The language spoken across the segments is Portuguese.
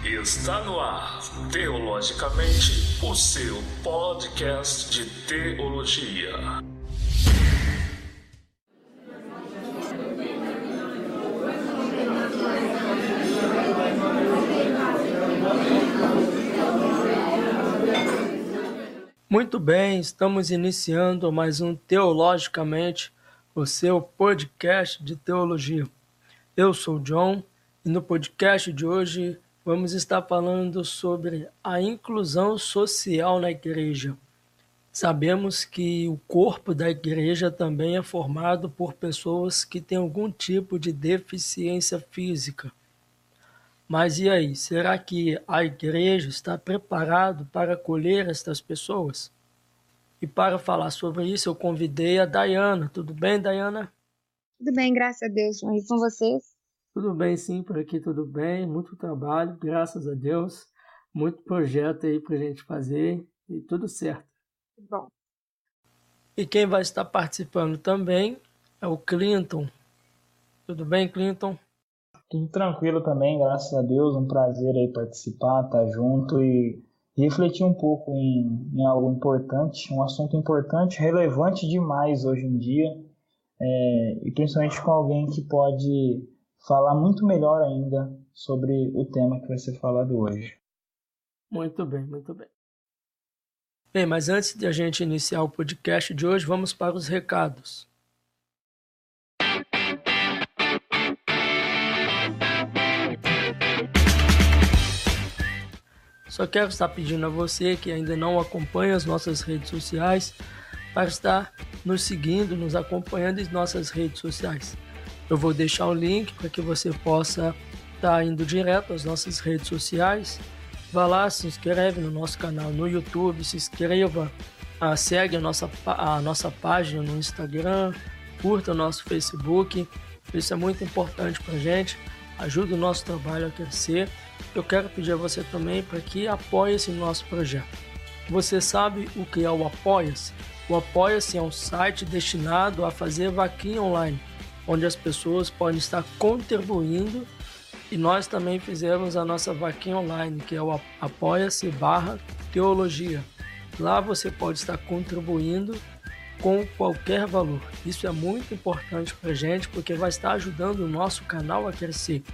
Está no ar, Teologicamente, o seu podcast de teologia. Muito bem, estamos iniciando mais um Teologicamente, o seu podcast de teologia. Eu sou o John e no podcast de hoje vamos estar falando sobre a inclusão social na igreja. Sabemos que o corpo da igreja também é formado por pessoas que têm algum tipo de deficiência física. Mas e aí, será que a igreja está preparada para acolher estas pessoas? E para falar sobre isso, eu convidei a Dayana. Tudo bem, Dayana? Tudo bem, graças a Deus, João. E com vocês? Tudo bem, sim, por aqui tudo bem. Muito trabalho, graças a Deus. Muito projeto aí para a gente fazer e tudo certo. Bom. E quem vai estar participando também é o Clinton. Tudo bem, Clinton? Tudo tranquilo também, graças a Deus. Um prazer aí participar, estar junto e refletir um pouco em algo importante, um assunto importante, relevante demais hoje em dia, e principalmente com alguém que pode falar muito melhor ainda sobre o tema que vai ser falado hoje. Muito bem, muito bem. Bem, mas antes de a gente iniciar o podcast de hoje, vamos para os recados. Só quero estar pedindo a você que ainda não acompanha as nossas redes sociais para estar nos seguindo, nos acompanhando em nossas redes sociais. Eu vou deixar o link para que você possa estar indo direto às nossas redes sociais. Vá lá, se inscreve no nosso canal no YouTube, se inscreva, segue a nossa página no Instagram, curta o nosso Facebook. Isso é muito importante para a gente, ajuda o nosso trabalho a crescer. Eu quero pedir a você também para que apoie esse nosso projeto. Você sabe o que é o Apoia-se? O Apoia-se é um site destinado a fazer vaquinha online, onde as pessoas podem estar contribuindo, e nós também fizemos a nossa vaquinha online, que é o apoia-se/teologia. Lá você pode estar contribuindo com qualquer valor. Isso é muito importante para a gente, porque vai estar ajudando o nosso canal a crescer.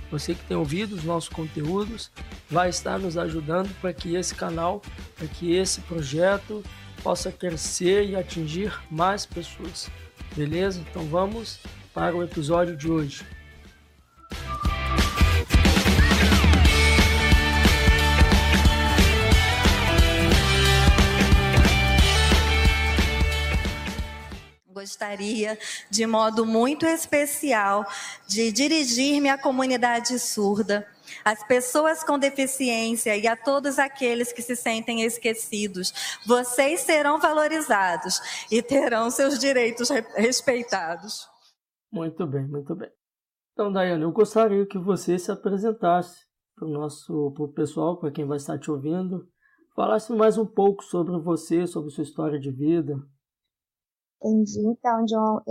Você que tem ouvido os nossos conteúdos vai estar nos ajudando para que esse canal, para que esse projeto possa crescer e atingir mais pessoas. Beleza? Então vamos para o episódio de hoje. Gostaria, de modo muito especial, de dirigir-me à comunidade surda, às pessoas com deficiência e a todos aqueles que se sentem esquecidos. Vocês serão valorizados e terão seus direitos respeitados. Muito bem, muito bem. Então, Dayana, eu gostaria que você se apresentasse para o pessoal, para quem vai estar te ouvindo, falasse mais um pouco sobre você, sobre sua história de vida. Entendi. Então, John,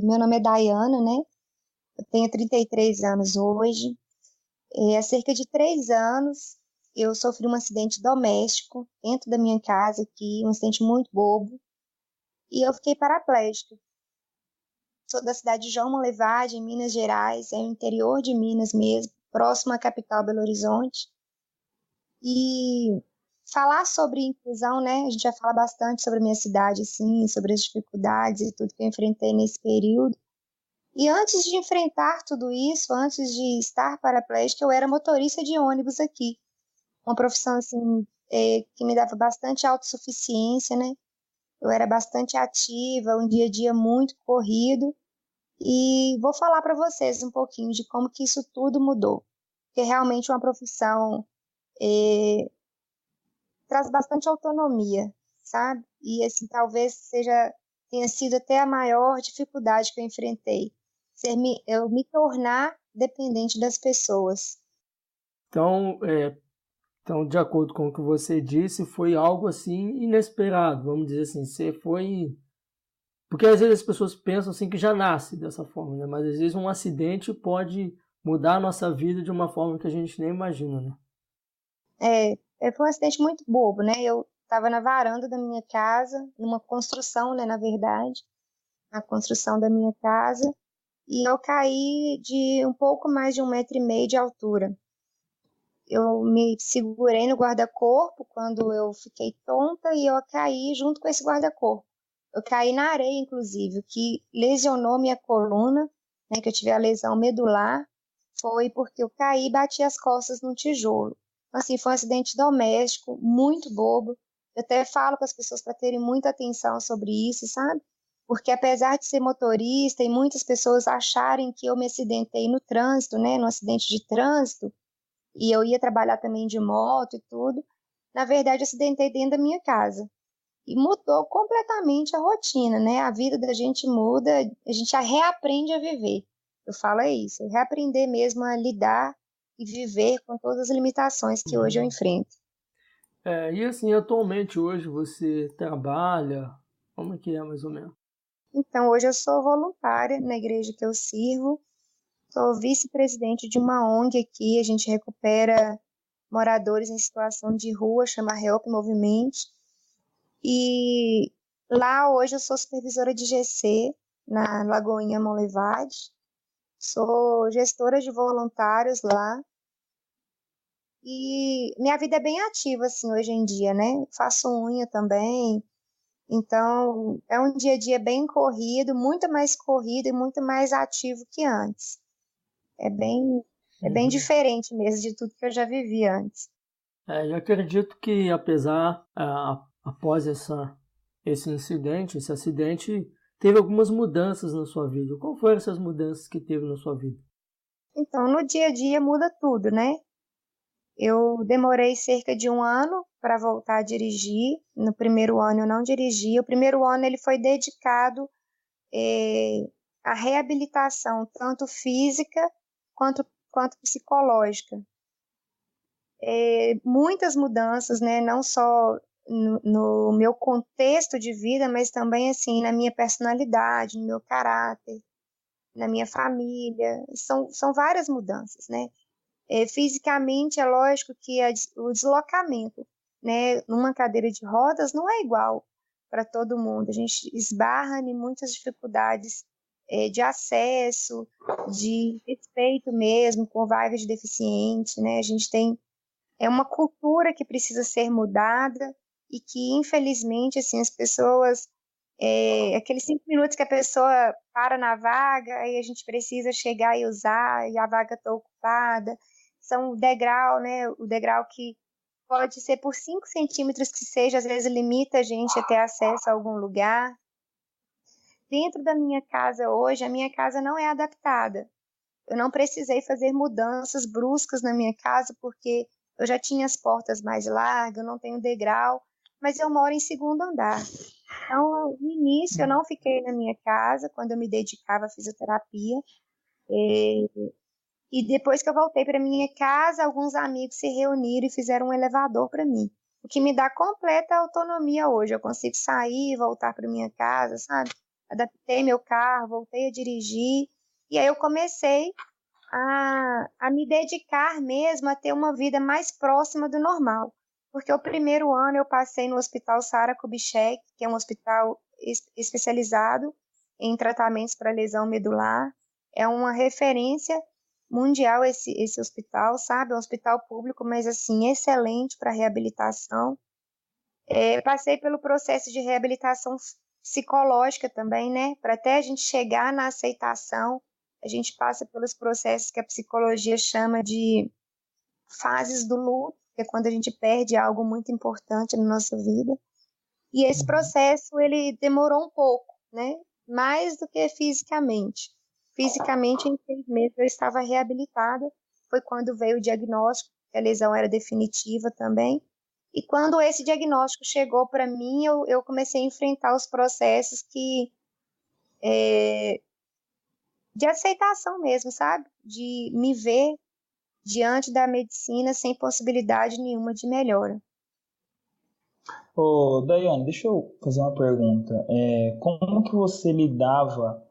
meu nome é Dayana, né? Eu tenho 33 anos hoje. Há cerca de 3 anos, eu sofri um acidente doméstico dentro da minha casa aqui, um acidente muito bobo, e eu fiquei paraplégica. Sou da cidade de João Monlevade, em Minas Gerais, é o interior de Minas mesmo, próximo à capital Belo Horizonte. E falar sobre inclusão, né? A gente já fala bastante sobre a minha cidade, assim, sobre as dificuldades e tudo que eu enfrentei nesse período. E antes de enfrentar tudo isso, antes de estar paraplégica, eu era motorista de ônibus aqui. Uma profissão, assim, que me dava bastante autossuficiência, né? Eu era bastante ativa, um dia a dia muito corrido. E vou falar para vocês um pouquinho de como que isso tudo mudou. Porque realmente é uma profissão traz bastante autonomia, sabe? E assim, talvez tenha sido até a maior dificuldade que eu enfrentei, eu me tornar dependente das pessoas. Então, de acordo com o que você disse, foi algo assim inesperado, vamos dizer assim, você foi... Porque às vezes as pessoas pensam assim que já nasce dessa forma, né? Mas às vezes um acidente pode mudar a nossa vida de uma forma que a gente nem imagina, né? Foi um acidente muito bobo, né? Eu estava na varanda da minha casa, numa construção, né, na verdade, a construção da minha casa, e eu caí de um pouco mais de 1,5 m de altura. Eu me segurei no guarda-corpo quando eu fiquei tonta e eu caí junto com esse guarda-corpo. Eu caí na areia, inclusive, o que lesionou minha coluna, né, que eu tive a lesão medular, foi porque eu caí e bati as costas no tijolo. Assim, foi um acidente doméstico, muito bobo. Eu até falo com as pessoas para terem muita atenção sobre isso, sabe? Porque apesar de ser motorista e muitas pessoas acharem que eu me acidentei no trânsito, né, no acidente de trânsito, e eu ia trabalhar também de moto e tudo, na verdade eu acidentei dentro da minha casa. E mudou completamente a rotina, né? A vida da gente muda, a gente reaprende a viver. Eu falo isso, reaprender mesmo a lidar e viver com todas as limitações que hoje eu enfrento. E assim, atualmente hoje você trabalha, como é que é mais ou menos? Então, hoje eu sou voluntária na igreja que eu sirvo, sou vice-presidente de uma ONG aqui, a gente recupera moradores em situação de rua, chama Help Movement, e lá hoje eu sou supervisora de GC, na Lagoinha Monlevade, sou gestora de voluntários lá, e minha vida é bem ativa, assim, hoje em dia, né? Faço unha também, então é um dia a dia bem corrido, muito mais corrido e muito mais ativo que antes. É bem diferente mesmo de tudo que eu já vivi antes. Eu acredito que após esse acidente, teve algumas mudanças na sua vida. Qual foram essas mudanças que teve na sua vida? Então, no dia a dia muda tudo, né? Eu demorei cerca de 1 ano para voltar a dirigir. No primeiro ano eu não dirigi. O primeiro ano ele foi dedicado à reabilitação, tanto física quanto psicológica. Muitas mudanças, né? Não só no meu contexto de vida, mas também assim na minha personalidade, no meu caráter, na minha família. São várias mudanças, né? Fisicamente, é lógico que o deslocamento, né, numa cadeira de rodas não é igual para todo mundo. A gente esbarra em muitas dificuldades de acesso, de respeito mesmo com vagas de deficiente, né? A gente tem uma cultura que precisa ser mudada e que, infelizmente, assim, as pessoas, aqueles 5 minutos que a pessoa para na vaga, aí a gente precisa chegar e usar, e a vaga está ocupada, são o degrau, né, o degrau que pode ser por 5 centímetros que seja, às vezes limita a gente a ter acesso a algum lugar. Dentro da minha casa hoje, a minha casa não é adaptada. Eu não precisei fazer mudanças bruscas na minha casa, porque eu já tinha as portas mais largas, eu não tenho degrau, mas eu moro em 2º andar. Então, no início, eu não fiquei na minha casa, quando eu me dedicava à fisioterapia. E depois que eu voltei para minha casa, alguns amigos se reuniram e fizeram um elevador para mim, o que me dá completa autonomia hoje. Eu consigo sair e voltar para minha casa, sabe? Adaptei meu carro, voltei a dirigir, e aí eu comecei a me dedicar mesmo a ter uma vida mais próxima do normal. Porque o primeiro ano eu passei no Hospital Sara Kubitschek, que é um hospital especializado em tratamentos para lesão medular. É uma referência mundial esse hospital, sabe? É um hospital público, mas assim, excelente para reabilitação. Passei pelo processo de reabilitação psicológica também, né? Para até a gente chegar na aceitação, a gente passa pelos processos que a psicologia chama de fases do luto, que é quando a gente perde algo muito importante na nossa vida. E esse processo, ele demorou um pouco, né? Mais do que fisicamente. Fisicamente, em 6 meses eu estava reabilitada. Foi quando veio o diagnóstico, que a lesão era definitiva também. E quando esse diagnóstico chegou para mim, eu comecei a enfrentar os processos de aceitação mesmo, sabe? De me ver diante da medicina sem possibilidade nenhuma de melhora. Ô, Daiane, deixa eu fazer uma pergunta. Como que você lidava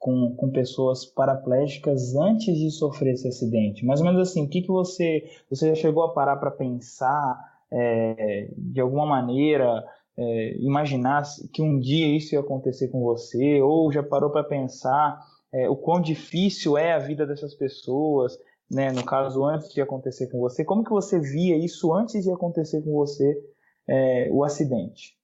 com pessoas paraplégicas antes de sofrer esse acidente? Mais ou menos assim, o que você já chegou a parar para pensar, de alguma maneira, imaginar que um dia isso ia acontecer com você, ou já parou para pensar o quão difícil é a vida dessas pessoas, né, no caso, antes de acontecer com você? Como que você via isso antes de acontecer com você, o acidente?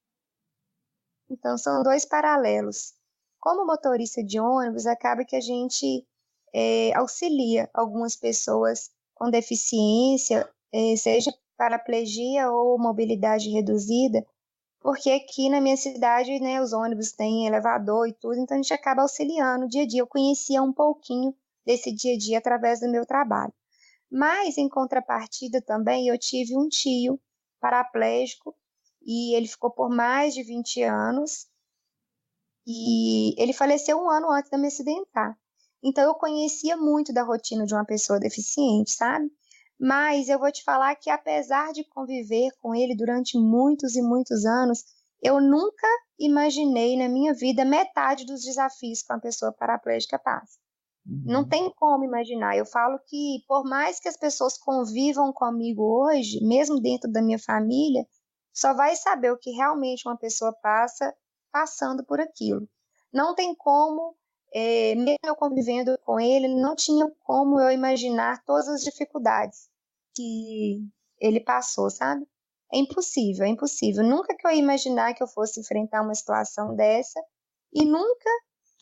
Então, são dois paralelos. Como motorista de ônibus, acaba que a gente auxilia algumas pessoas com deficiência, seja paraplegia ou mobilidade reduzida, porque aqui na minha cidade, né, os ônibus têm elevador e tudo, então a gente acaba auxiliando o dia a dia. Eu conhecia um pouquinho desse dia a dia através do meu trabalho. Mas, em contrapartida também, eu tive um tio paraplégico e ele ficou por mais de 20 anos e ele faleceu um ano antes de eu me acidentar. Então, eu conhecia muito da rotina de uma pessoa deficiente, sabe? Mas eu vou te falar que, apesar de conviver com ele durante muitos e muitos anos, eu nunca imaginei na minha vida metade dos desafios que uma pessoa paraplégica passa. Não tem como imaginar. Eu falo que, por mais que as pessoas convivam comigo hoje, mesmo dentro da minha família, só vai saber o que realmente uma pessoa passa passando por aquilo. Não tem como, mesmo eu convivendo com ele, não tinha como eu imaginar todas as dificuldades que ele passou, sabe? É impossível, é impossível. Nunca que eu ia imaginar que eu fosse enfrentar uma situação dessa e nunca.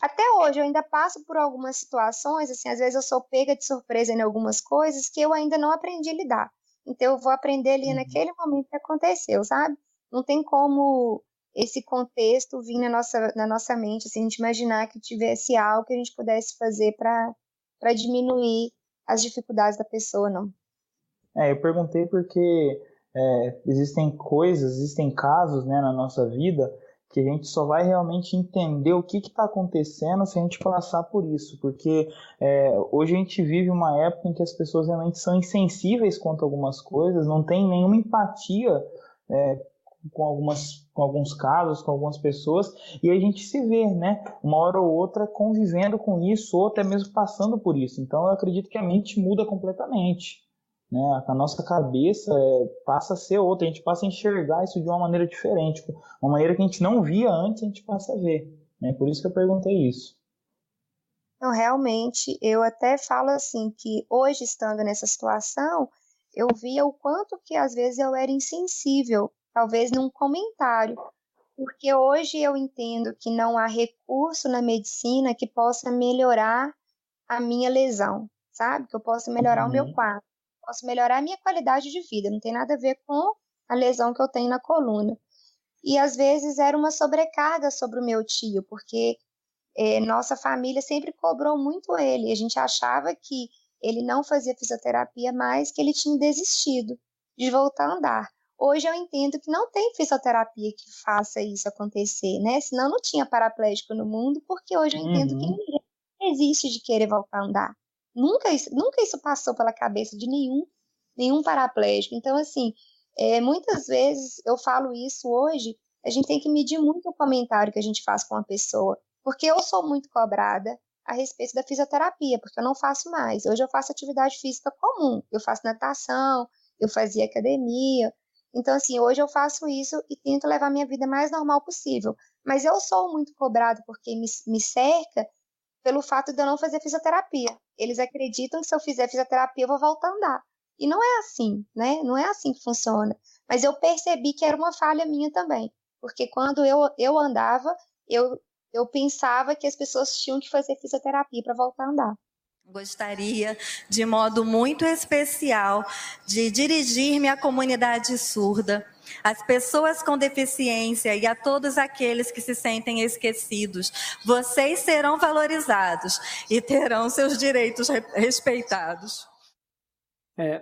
Até hoje eu ainda passo por algumas situações, assim, às vezes eu sou pega de surpresa em algumas coisas que eu ainda não aprendi a lidar. Então eu vou aprender ali naquele momento que aconteceu, sabe? Não tem como esse contexto vir na nossa mente, assim, a gente imaginar que tivesse algo que a gente pudesse fazer para diminuir as dificuldades da pessoa, não. Eu perguntei porque existem casos, né, na nossa vida que a gente só vai realmente entender o que está acontecendo se a gente passar por isso, porque hoje a gente vive uma época em que as pessoas realmente são insensíveis quanto a algumas coisas, não tem nenhuma empatia com alguns casos, com algumas pessoas, e a gente se vê, né, uma hora ou outra convivendo com isso, ou até mesmo passando por isso. Então eu acredito que a mente muda completamente, né? A nossa cabeça passa a ser outra, a gente passa a enxergar isso de uma maneira diferente, uma maneira que a gente não via antes, a gente passa a ver, né? Por isso que eu perguntei isso. Então, realmente, eu até falo assim, que hoje, estando nessa situação, eu via o quanto que às vezes eu era insensível, talvez num comentário, porque hoje eu entendo que não há recurso na medicina que possa melhorar a minha lesão, sabe? Que eu possa melhorar o meu quadro, posso melhorar a minha qualidade de vida, não tem nada a ver com a lesão que eu tenho na coluna. E às vezes era uma sobrecarga sobre o meu tio, porque nossa família sempre cobrou muito ele, a gente achava que ele não fazia fisioterapia mais, que ele tinha desistido de voltar a andar. Hoje eu entendo que não tem fisioterapia que faça isso acontecer, né? Senão não tinha paraplégico no mundo, porque hoje eu entendo que ninguém existe de querer voltar a andar. Nunca isso passou pela cabeça de nenhum paraplégico. Então, assim, muitas vezes eu falo isso hoje, a gente tem que medir muito o comentário que a gente faz com a pessoa, porque eu sou muito cobrada a respeito da fisioterapia, porque eu não faço mais. Hoje eu faço atividade física comum, eu faço natação, eu fazia academia. Então, assim, hoje eu faço isso e tento levar a minha vida mais normal possível. Mas eu sou muito cobrada porque me cerca pelo fato de eu não fazer fisioterapia. Eles acreditam que se eu fizer fisioterapia eu vou voltar a andar. E não é assim, né? Não é assim que funciona. Mas eu percebi que era uma falha minha também. Porque quando eu andava, eu pensava que as pessoas tinham que fazer fisioterapia para voltar a andar. Gostaria, de modo muito especial, de dirigir-me à comunidade surda, às pessoas com deficiência e a todos aqueles que se sentem esquecidos. Vocês serão valorizados e terão seus direitos respeitados.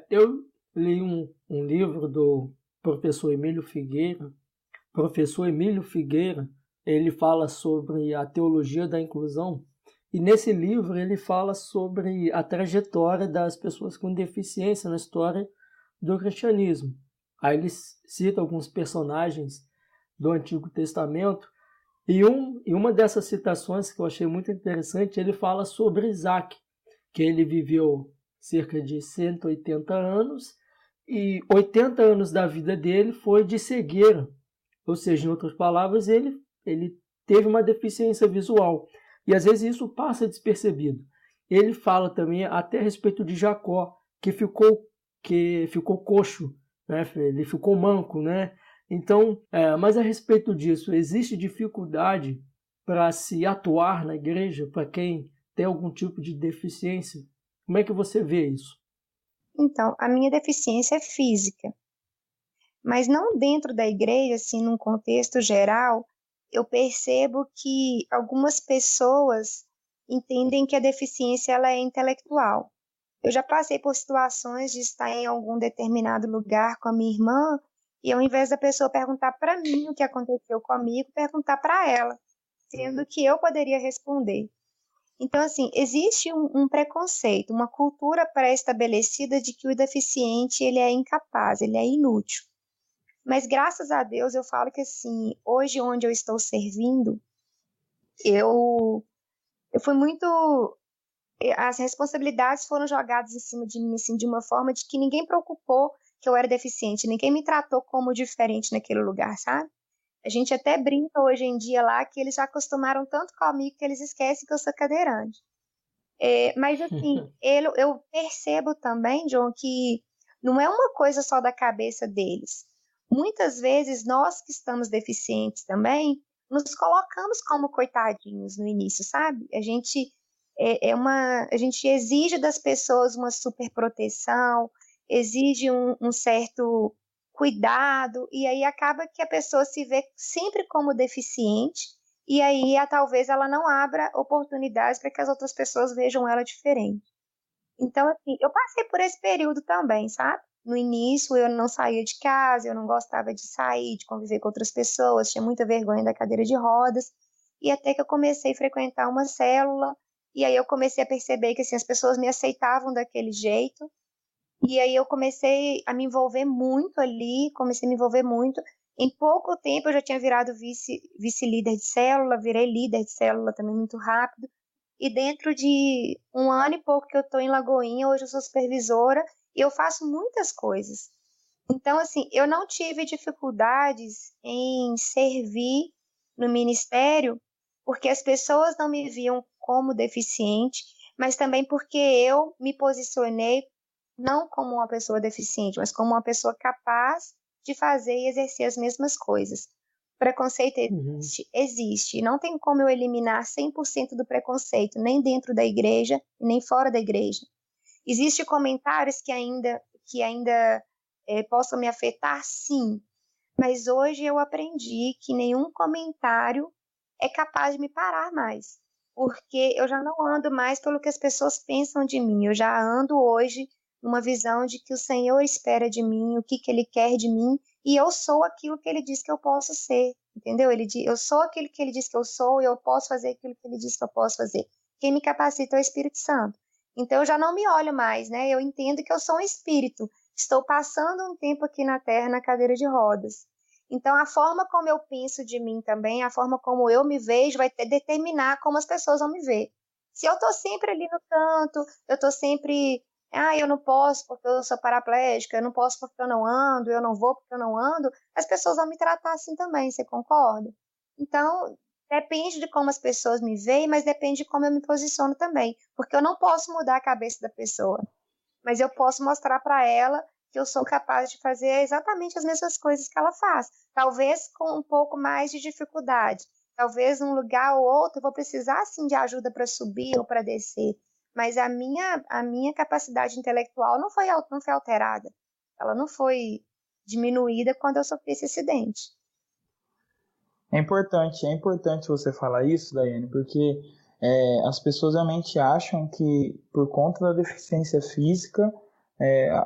Eu li um livro do professor Emílio Figueira. Professor Emílio Figueira, ele fala sobre a teologia da inclusão. E nesse livro ele fala sobre a trajetória das pessoas com deficiência na história do cristianismo. Aí ele cita alguns personagens do Antigo Testamento E uma dessas citações que eu achei muito interessante, ele fala sobre Isaac, que ele viveu cerca de 180 anos e 80 anos da vida dele foi de cegueira. Ou seja, em outras palavras, ele teve uma deficiência visual. E às vezes isso passa despercebido. Ele fala também até a respeito de Jacó, que ficou coxo, né? Ele ficou manco, né? Então, mas a respeito disso, existe dificuldade para se atuar na igreja para quem tem algum tipo de deficiência? Como é que você vê isso? Então, a minha deficiência é física, mas não dentro da igreja, assim, num contexto geral, eu percebo que algumas pessoas entendem que a deficiência ela é intelectual. Eu já passei por situações de estar em algum determinado lugar com a minha irmã e ao invés da pessoa perguntar para mim o que aconteceu comigo, perguntar para ela, sendo que eu poderia responder. Então, assim, existe um preconceito, uma cultura pré-estabelecida de que o deficiente ele é incapaz, ele é inútil. Mas graças a Deus eu falo que assim, hoje onde eu estou servindo, eu fui muito... As responsabilidades foram jogadas em cima de mim assim, de uma forma de que ninguém preocupou que eu era deficiente, ninguém me tratou como diferente naquele lugar, sabe? A gente até brinca hoje em dia lá que eles já acostumaram tanto comigo que eles esquecem que eu sou cadeirante. Mas assim, eu percebo também, John, que não é uma coisa só da cabeça deles. Muitas vezes nós que estamos deficientes também nos colocamos como coitadinhos no início, sabe? A gente exige das pessoas uma super proteção, exige um certo cuidado, e aí acaba que a pessoa se vê sempre como deficiente, e aí talvez ela não abra oportunidades para que as outras pessoas vejam ela diferente. Então, assim, eu passei por esse período também, sabe? No início eu não saía de casa, eu não gostava de sair, de conviver com outras pessoas, tinha muita vergonha da cadeira de rodas, e até que eu comecei a frequentar uma célula, e aí eu comecei a perceber que assim, as pessoas me aceitavam daquele jeito, e aí eu comecei a me envolver muito ali, Em pouco tempo eu já tinha virado vice-líder de célula, virei líder de célula também muito rápido, e dentro de 1 ano e pouco que eu estou em Lagoinha, hoje eu sou supervisora, e eu faço muitas coisas. Então, assim, eu não tive dificuldades em servir no ministério, porque as pessoas não me viam como deficiente, mas também porque eu me posicionei não como uma pessoa deficiente, mas como uma pessoa capaz de fazer e exercer as mesmas coisas. Preconceito existe, e não tem como eu eliminar 100% do preconceito, nem dentro da igreja, nem fora da igreja. Existem comentários que ainda possam me afetar, sim, mas hoje eu aprendi que nenhum comentário é capaz de me parar mais, porque eu já não ando mais pelo que as pessoas pensam de mim, eu já ando hoje numa visão de que o Senhor espera de mim, o que Ele quer de mim, e eu sou aquilo que Ele diz que eu posso ser, entendeu? Eu sou aquilo que Ele diz que eu sou, e eu posso fazer aquilo que Ele diz que eu posso fazer. Quem me capacita é o Espírito Santo. Então eu já não me olho mais, né? Eu entendo que eu sou um espírito, estou passando um tempo aqui na Terra na cadeira de rodas. Então a forma como eu penso de mim também, a forma como eu me vejo vai determinar como as pessoas vão me ver. Se eu estou sempre ali no canto, eu estou sempre... eu não posso porque eu sou paraplégica, eu não posso porque eu não ando, eu não vou porque eu não ando, as pessoas vão me tratar assim também, você concorda? Então, depende de como as pessoas me veem, mas depende de como eu me posiciono também, porque eu não posso mudar a cabeça da pessoa, mas eu posso mostrar para ela que eu sou capaz de fazer exatamente as mesmas coisas que ela faz, talvez com um pouco mais de dificuldade, talvez num lugar ou outro eu vou precisar sim de ajuda para subir ou para descer, mas a minha capacidade intelectual não foi alterada. Ela não foi diminuída quando eu sofri esse acidente. É importante você falar isso, Daiane, porque as pessoas realmente acham que por conta da deficiência física,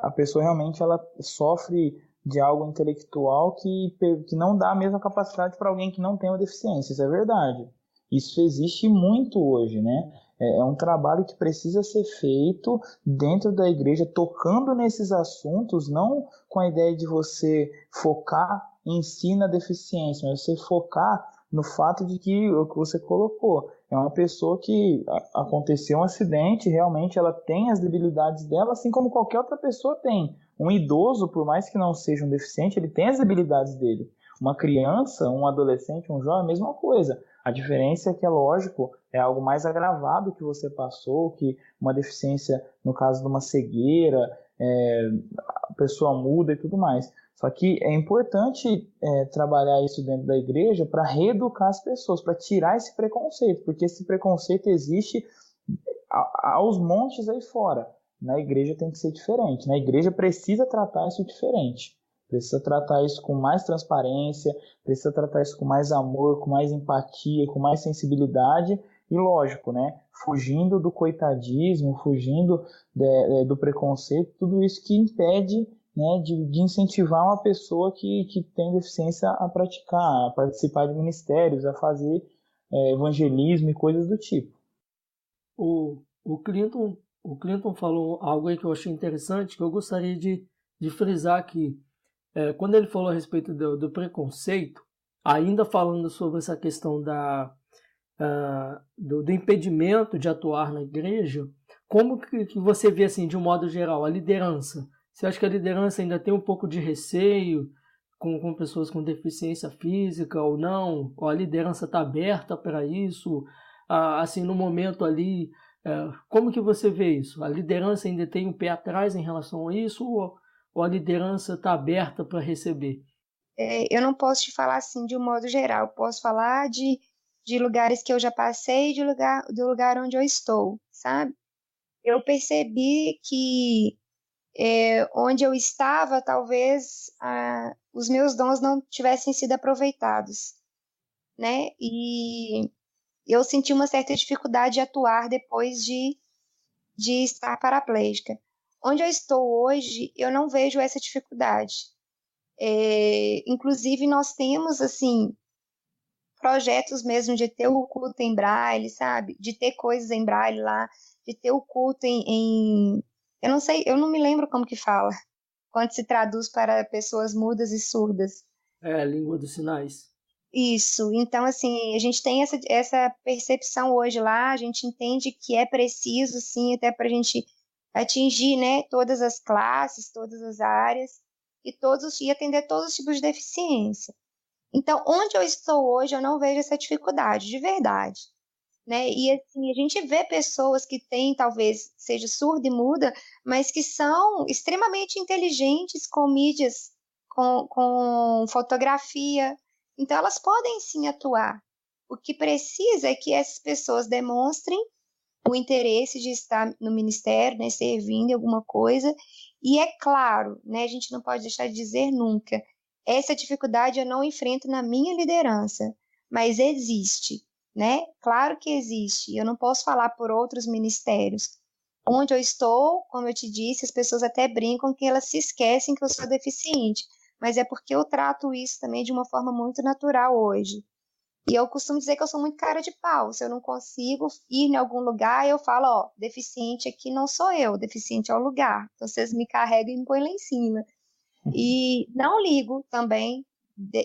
a pessoa realmente ela sofre de algo intelectual que não dá a mesma capacidade para alguém que não tem uma deficiência. Isso é verdade. Isso existe muito hoje, né? É um trabalho que precisa ser feito dentro da igreja, tocando nesses assuntos, não com a ideia de você focar em si na deficiência, mas você focar no fato de que o que você colocou é uma pessoa que aconteceu um acidente, realmente ela tem as debilidades dela, assim como qualquer outra pessoa tem. Um idoso, por mais que não seja um deficiente, ele tem as habilidades dele. Uma criança, um adolescente, um jovem, a mesma coisa. A diferença é que, é lógico, é algo mais agravado que você passou, que uma deficiência, no caso de uma cegueira, a pessoa muda e tudo mais. Só que é importante trabalhar isso dentro da igreja para reeducar as pessoas, para tirar esse preconceito, porque esse preconceito existe aos montes aí fora. Na igreja tem que ser diferente. Na igreja precisa tratar isso diferente. Precisa tratar isso com mais transparência, precisa tratar isso com mais amor, com mais empatia, com mais sensibilidade e, lógico, né, fugindo do coitadismo, fugindo do preconceito, tudo isso que impede, né, de incentivar uma pessoa que tem deficiência a praticar, a participar de ministérios, a fazer evangelismo e coisas do tipo. O Clinton falou algo aí que eu achei interessante, que eu gostaria de frisar aqui. Quando ele falou a respeito do preconceito, ainda falando sobre essa questão do impedimento de atuar na igreja, como que você vê, assim, de um modo geral, a liderança? Você acha que a liderança ainda tem um pouco de receio com pessoas com deficiência física ou não? Ou a liderança está aberta para isso? Assim, no momento ali, como que você vê isso? A liderança ainda tem um pé atrás em relação a isso ou a liderança está aberta para receber? Eu não posso te falar assim de um modo geral, posso falar de lugares que eu já passei e do lugar onde eu estou, sabe? Eu percebi que onde eu estava, talvez os meus dons não tivessem sido aproveitados, né? E eu senti uma certa dificuldade de atuar depois de estar paraplégica. Onde eu estou hoje, eu não vejo essa dificuldade. Inclusive, nós temos, assim, projetos mesmo de ter o culto em braille, sabe? De ter coisas em braille lá, de ter o culto eu não sei, eu não me lembro como que fala, quando se traduz para pessoas mudas e surdas. Língua dos sinais. Isso, então assim, a gente tem essa percepção hoje lá, a gente entende que é preciso, sim, até para a gente atingir, né, todas as classes, todas as áreas, e atender todos os tipos de deficiência. Então, onde eu estou hoje, eu não vejo essa dificuldade, de verdade, né? E assim, a gente vê pessoas que têm, talvez, seja surda e muda, mas que são extremamente inteligentes com mídias, com fotografia. Então, elas podem sim atuar. O que precisa é que essas pessoas demonstrem o interesse de estar no ministério, né, servindo em alguma coisa. E é claro, né, a gente não pode deixar de dizer nunca, essa dificuldade eu não enfrento na minha liderança, mas existe, né? Claro que existe. Eu não posso falar por outros ministérios. Onde eu estou, como eu te disse, as pessoas até brincam que elas se esquecem que eu sou deficiente, mas é porque eu trato isso também de uma forma muito natural hoje. E eu costumo dizer que eu sou muito cara de pau. Se eu não consigo ir em algum lugar, eu falo, ó, deficiente aqui não sou eu, deficiente é o lugar. Então vocês me carregam e me põem lá em cima. E não ligo também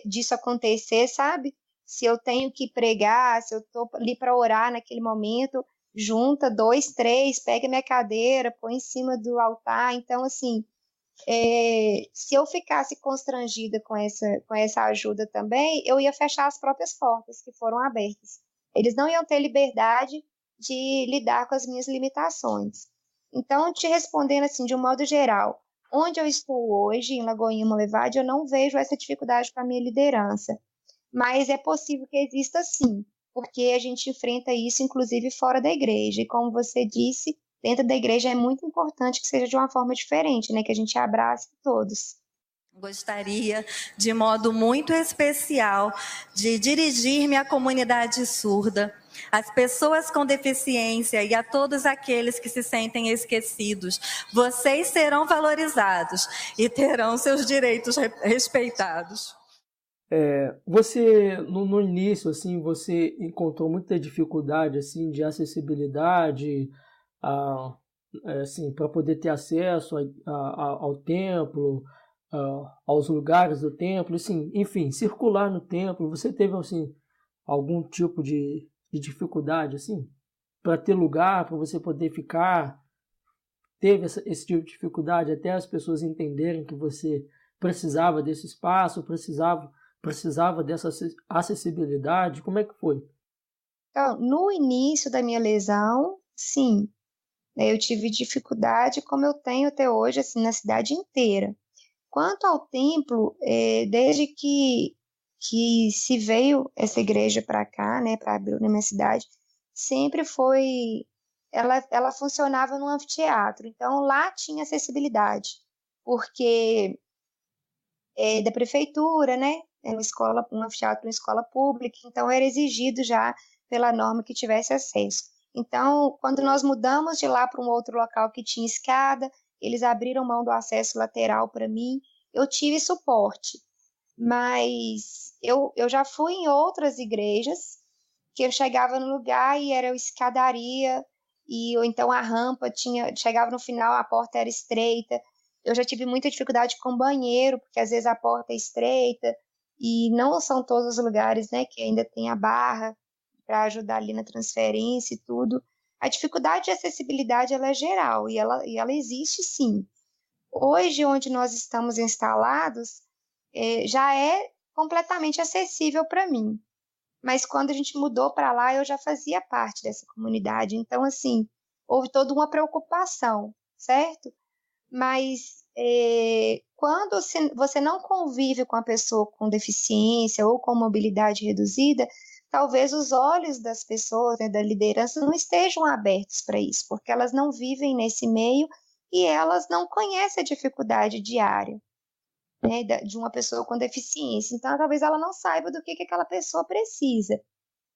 disso acontecer, sabe? Se eu tenho que pregar, se eu estou ali para orar naquele momento, junta 2, 3, pega minha cadeira, põe em cima do altar. Então, assim, se eu ficasse constrangida com essa ajuda também, eu ia fechar as próprias portas que foram abertas. Eles não iam ter liberdade de lidar com as minhas limitações. Então, te respondendo assim, de um modo geral, onde eu estou hoje, em Lagoinha Molevade, eu não vejo essa dificuldade com a minha liderança. Mas é possível que exista sim, porque a gente enfrenta isso, inclusive, fora da igreja. E como você disse, dentro da igreja é muito importante que seja de uma forma diferente, né? Que a gente abrace todos. Gostaria, de modo muito especial, de dirigir-me à comunidade surda, às pessoas com deficiência e a todos aqueles que se sentem esquecidos. Vocês serão valorizados e terão seus direitos respeitados. Você, no início, assim, você encontrou muita dificuldade, assim, de acessibilidade, assim, para poder ter acesso ao templo, aos lugares do templo, assim, enfim, circular no templo. Você teve, assim, algum tipo de dificuldade, assim? Para ter lugar, para você poder ficar? Teve esse tipo de dificuldade até as pessoas entenderem que você precisava desse espaço, precisava dessa acessibilidade? Como é que foi? Então, no início da minha lesão, sim, né, eu tive dificuldade, como eu tenho até hoje, assim, na cidade inteira. Quanto ao templo, desde que se veio essa igreja para cá, né, para abrir na minha cidade, sempre foi, ela funcionava num anfiteatro, então lá tinha acessibilidade, porque da prefeitura, né, é uma escola, um anfiteatro, uma escola pública, então era exigido já pela norma que tivesse acesso. Então, quando nós mudamos de lá para um outro local que tinha escada, eles abriram mão do acesso lateral para mim, eu tive suporte, mas eu já fui em outras igrejas que eu chegava no lugar e era escadaria, ou então a rampa chegava no final, a porta era estreita. Eu já tive muita dificuldade com banheiro, porque às vezes a porta é estreita, e não são todos os lugares, né, que ainda tem a barra para ajudar ali na transferência e tudo. A dificuldade de acessibilidade ela é geral, e ela existe sim. Hoje, onde nós estamos instalados, já é completamente acessível para mim. Mas quando a gente mudou para lá, eu já fazia parte dessa comunidade. Então, assim, houve toda uma preocupação, certo? Mas quando você não convive com a pessoa com deficiência ou com mobilidade reduzida, talvez os olhos das pessoas, né, da liderança, não estejam abertos para isso, porque elas não vivem nesse meio e elas não conhecem a dificuldade diária, né, de uma pessoa com deficiência. Então, talvez ela não saiba do que aquela pessoa precisa.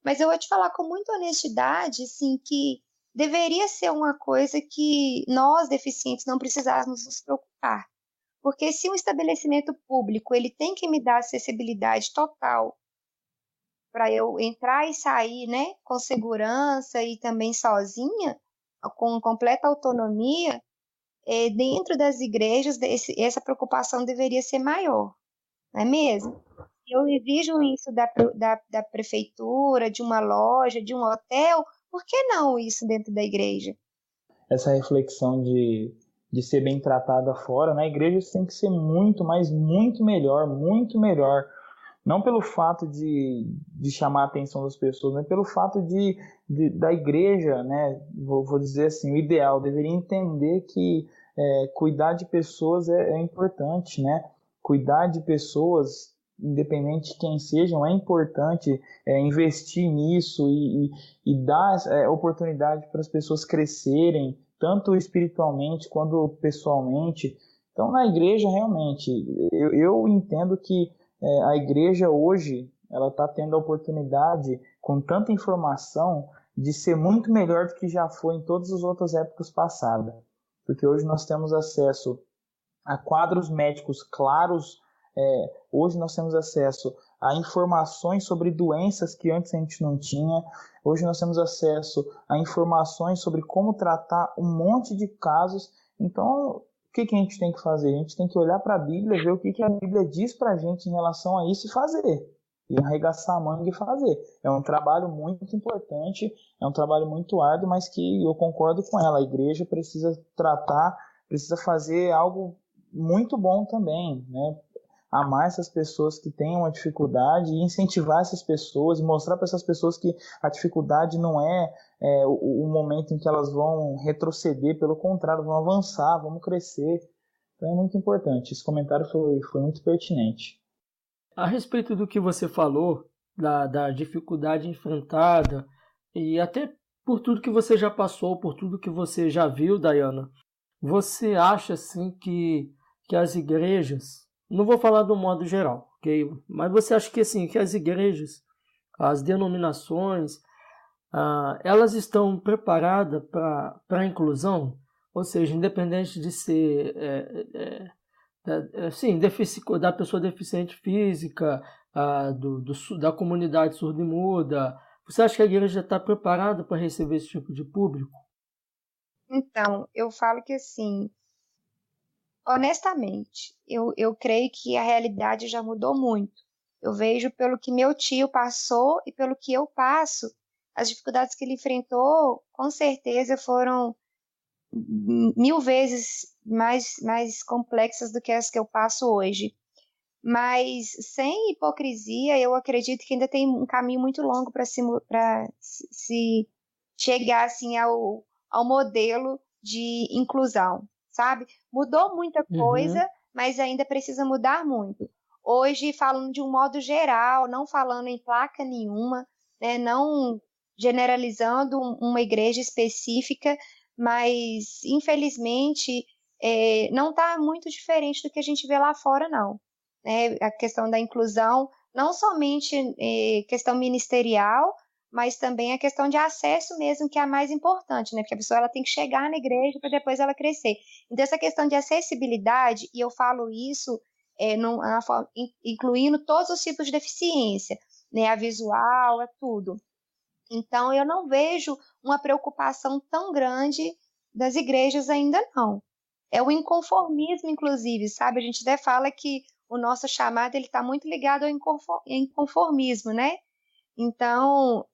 Mas eu vou te falar com muita honestidade, assim, que deveria ser uma coisa que nós, deficientes, não precisássemos nos preocupar. Porque se um estabelecimento público ele tem que me dar acessibilidade total para eu entrar e sair, né, com segurança e também sozinha, com completa autonomia, dentro das igrejas, essa preocupação deveria ser maior, não é mesmo? Eu exijo isso da prefeitura, de uma loja, de um hotel, por que não isso dentro da igreja? Essa reflexão de ser bem tratada fora, na igreja isso tem que ser muito, mas muito melhor, muito melhor. Não pelo fato de chamar a atenção das pessoas, mas pelo fato da igreja, né, vou dizer assim, o ideal, deveria entender que cuidar de pessoas é importante, né? Cuidar de pessoas, independente de quem sejam, é importante investir nisso e dar oportunidade para as pessoas crescerem, tanto espiritualmente quanto pessoalmente. Então, na igreja, realmente, eu entendo que a igreja hoje, ela está tendo a oportunidade, com tanta informação, de ser muito melhor do que já foi em todas as outras épocas passadas. Porque hoje nós temos acesso a quadros médicos claros, hoje nós temos acesso a informações sobre doenças que antes a gente não tinha, hoje nós temos acesso a informações sobre como tratar um monte de casos. Então, o que a gente tem que fazer? A gente tem que olhar para a Bíblia, ver o que a Bíblia diz para a gente em relação a isso e fazer. E arregaçar a manga e fazer. É um trabalho muito importante, é um trabalho muito árduo, mas que eu concordo com ela. A igreja precisa tratar, precisa fazer algo muito bom também, né? Amar essas pessoas que têm uma dificuldade e incentivar essas pessoas e mostrar para essas pessoas que a dificuldade não é o momento em que elas vão retroceder, pelo contrário, vão avançar, vão crescer. Então é muito importante. Esse comentário foi muito pertinente. A respeito do que você falou, da dificuldade enfrentada, e até por tudo que você já passou, por tudo que você já viu, Dayana, você acha assim que as igrejas, não vou falar do modo geral, ok? Mas você acha que, assim, que as igrejas, as denominações, elas estão preparadas para a inclusão? Ou seja, independente de ser da pessoa deficiente física, da comunidade surda e muda, você acha que a igreja está preparada para receber esse tipo de público? Então, eu falo que assim, honestamente, eu creio que a realidade já mudou muito. Eu vejo pelo que meu tio passou e pelo que eu passo, as dificuldades que ele enfrentou, com certeza foram 1000 vezes mais complexas do que as que eu passo hoje. Mas sem hipocrisia, eu acredito que ainda tem um caminho muito longo para se chegar assim ao modelo de inclusão, sabe? Mudou muita coisa, mas ainda precisa mudar muito. Hoje, falando de um modo geral, não falando em placa nenhuma, né, não generalizando uma igreja específica, mas infelizmente não está muito diferente do que a gente vê lá fora, não. Né? A questão da inclusão, não somente questão ministerial, mas também a questão de acesso mesmo, que é a mais importante, né? Porque a pessoa ela tem que chegar na igreja para depois ela crescer. Então, essa questão de acessibilidade, e eu falo isso incluindo todos os tipos de deficiência, né? A visual, tudo. Então, eu não vejo uma preocupação tão grande das igrejas ainda não. É o inconformismo, inclusive, sabe? A gente até fala que o nosso chamado está muito ligado ao inconformismo, né? Então,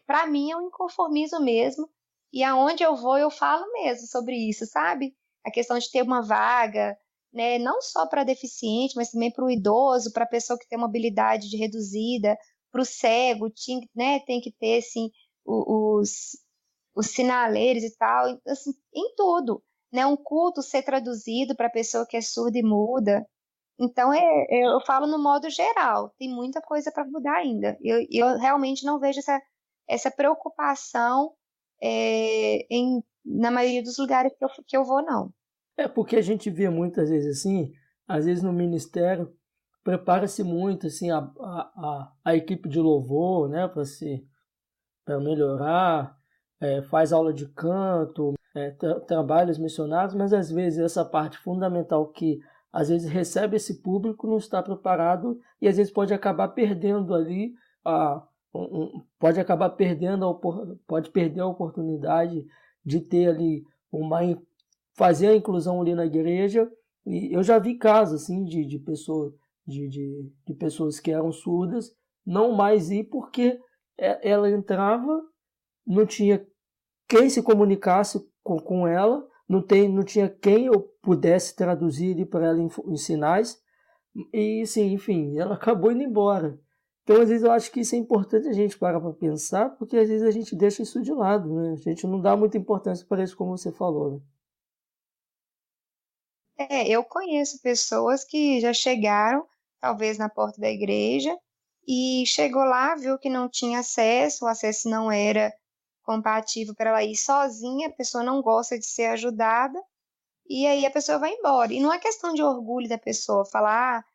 para mim é um inconformismo mesmo, e aonde eu vou eu falo mesmo sobre isso, sabe? A questão de ter uma vaga, né? Não só para deficiente, mas também para o idoso, para a pessoa que tem mobilidade reduzida, para o cego, né? Tem que ter, assim, os sinaleiros e tal, assim, em tudo, né? Um culto ser traduzido para a pessoa que é surda e muda. Então, eu falo no modo geral, tem muita coisa para mudar ainda. Eu realmente não vejo essa preocupação na maioria dos lugares que eu vou, não. É porque a gente vê muitas vezes assim, às vezes no ministério, prepara-se muito assim, a equipe de louvor, né, para melhorar, faz aula de canto, trabalhos missionários, mas às vezes essa parte fundamental que às vezes recebe esse público não está preparado e às vezes pode acabar perdendo ali pode perder a oportunidade de ter ali fazer a inclusão ali na igreja. E eu já vi casos assim de pessoas que eram surdas não mais ir porque ela entrava, não tinha quem se comunicasse com ela, não tinha quem eu pudesse traduzir para ela em sinais, e sim, enfim, ela acabou indo embora. Então, às vezes, eu acho que isso é importante a gente parar para pensar, porque às vezes a gente deixa isso de lado, né? A gente não dá muita importância para isso, como você falou, né? Eu conheço pessoas que já chegaram, talvez na porta da igreja, e chegou lá, viu que não tinha acesso, o acesso não era compatível para ela ir sozinha, a pessoa não gosta de ser ajudada, e aí a pessoa vai embora. E não é questão de orgulho da pessoa, falar,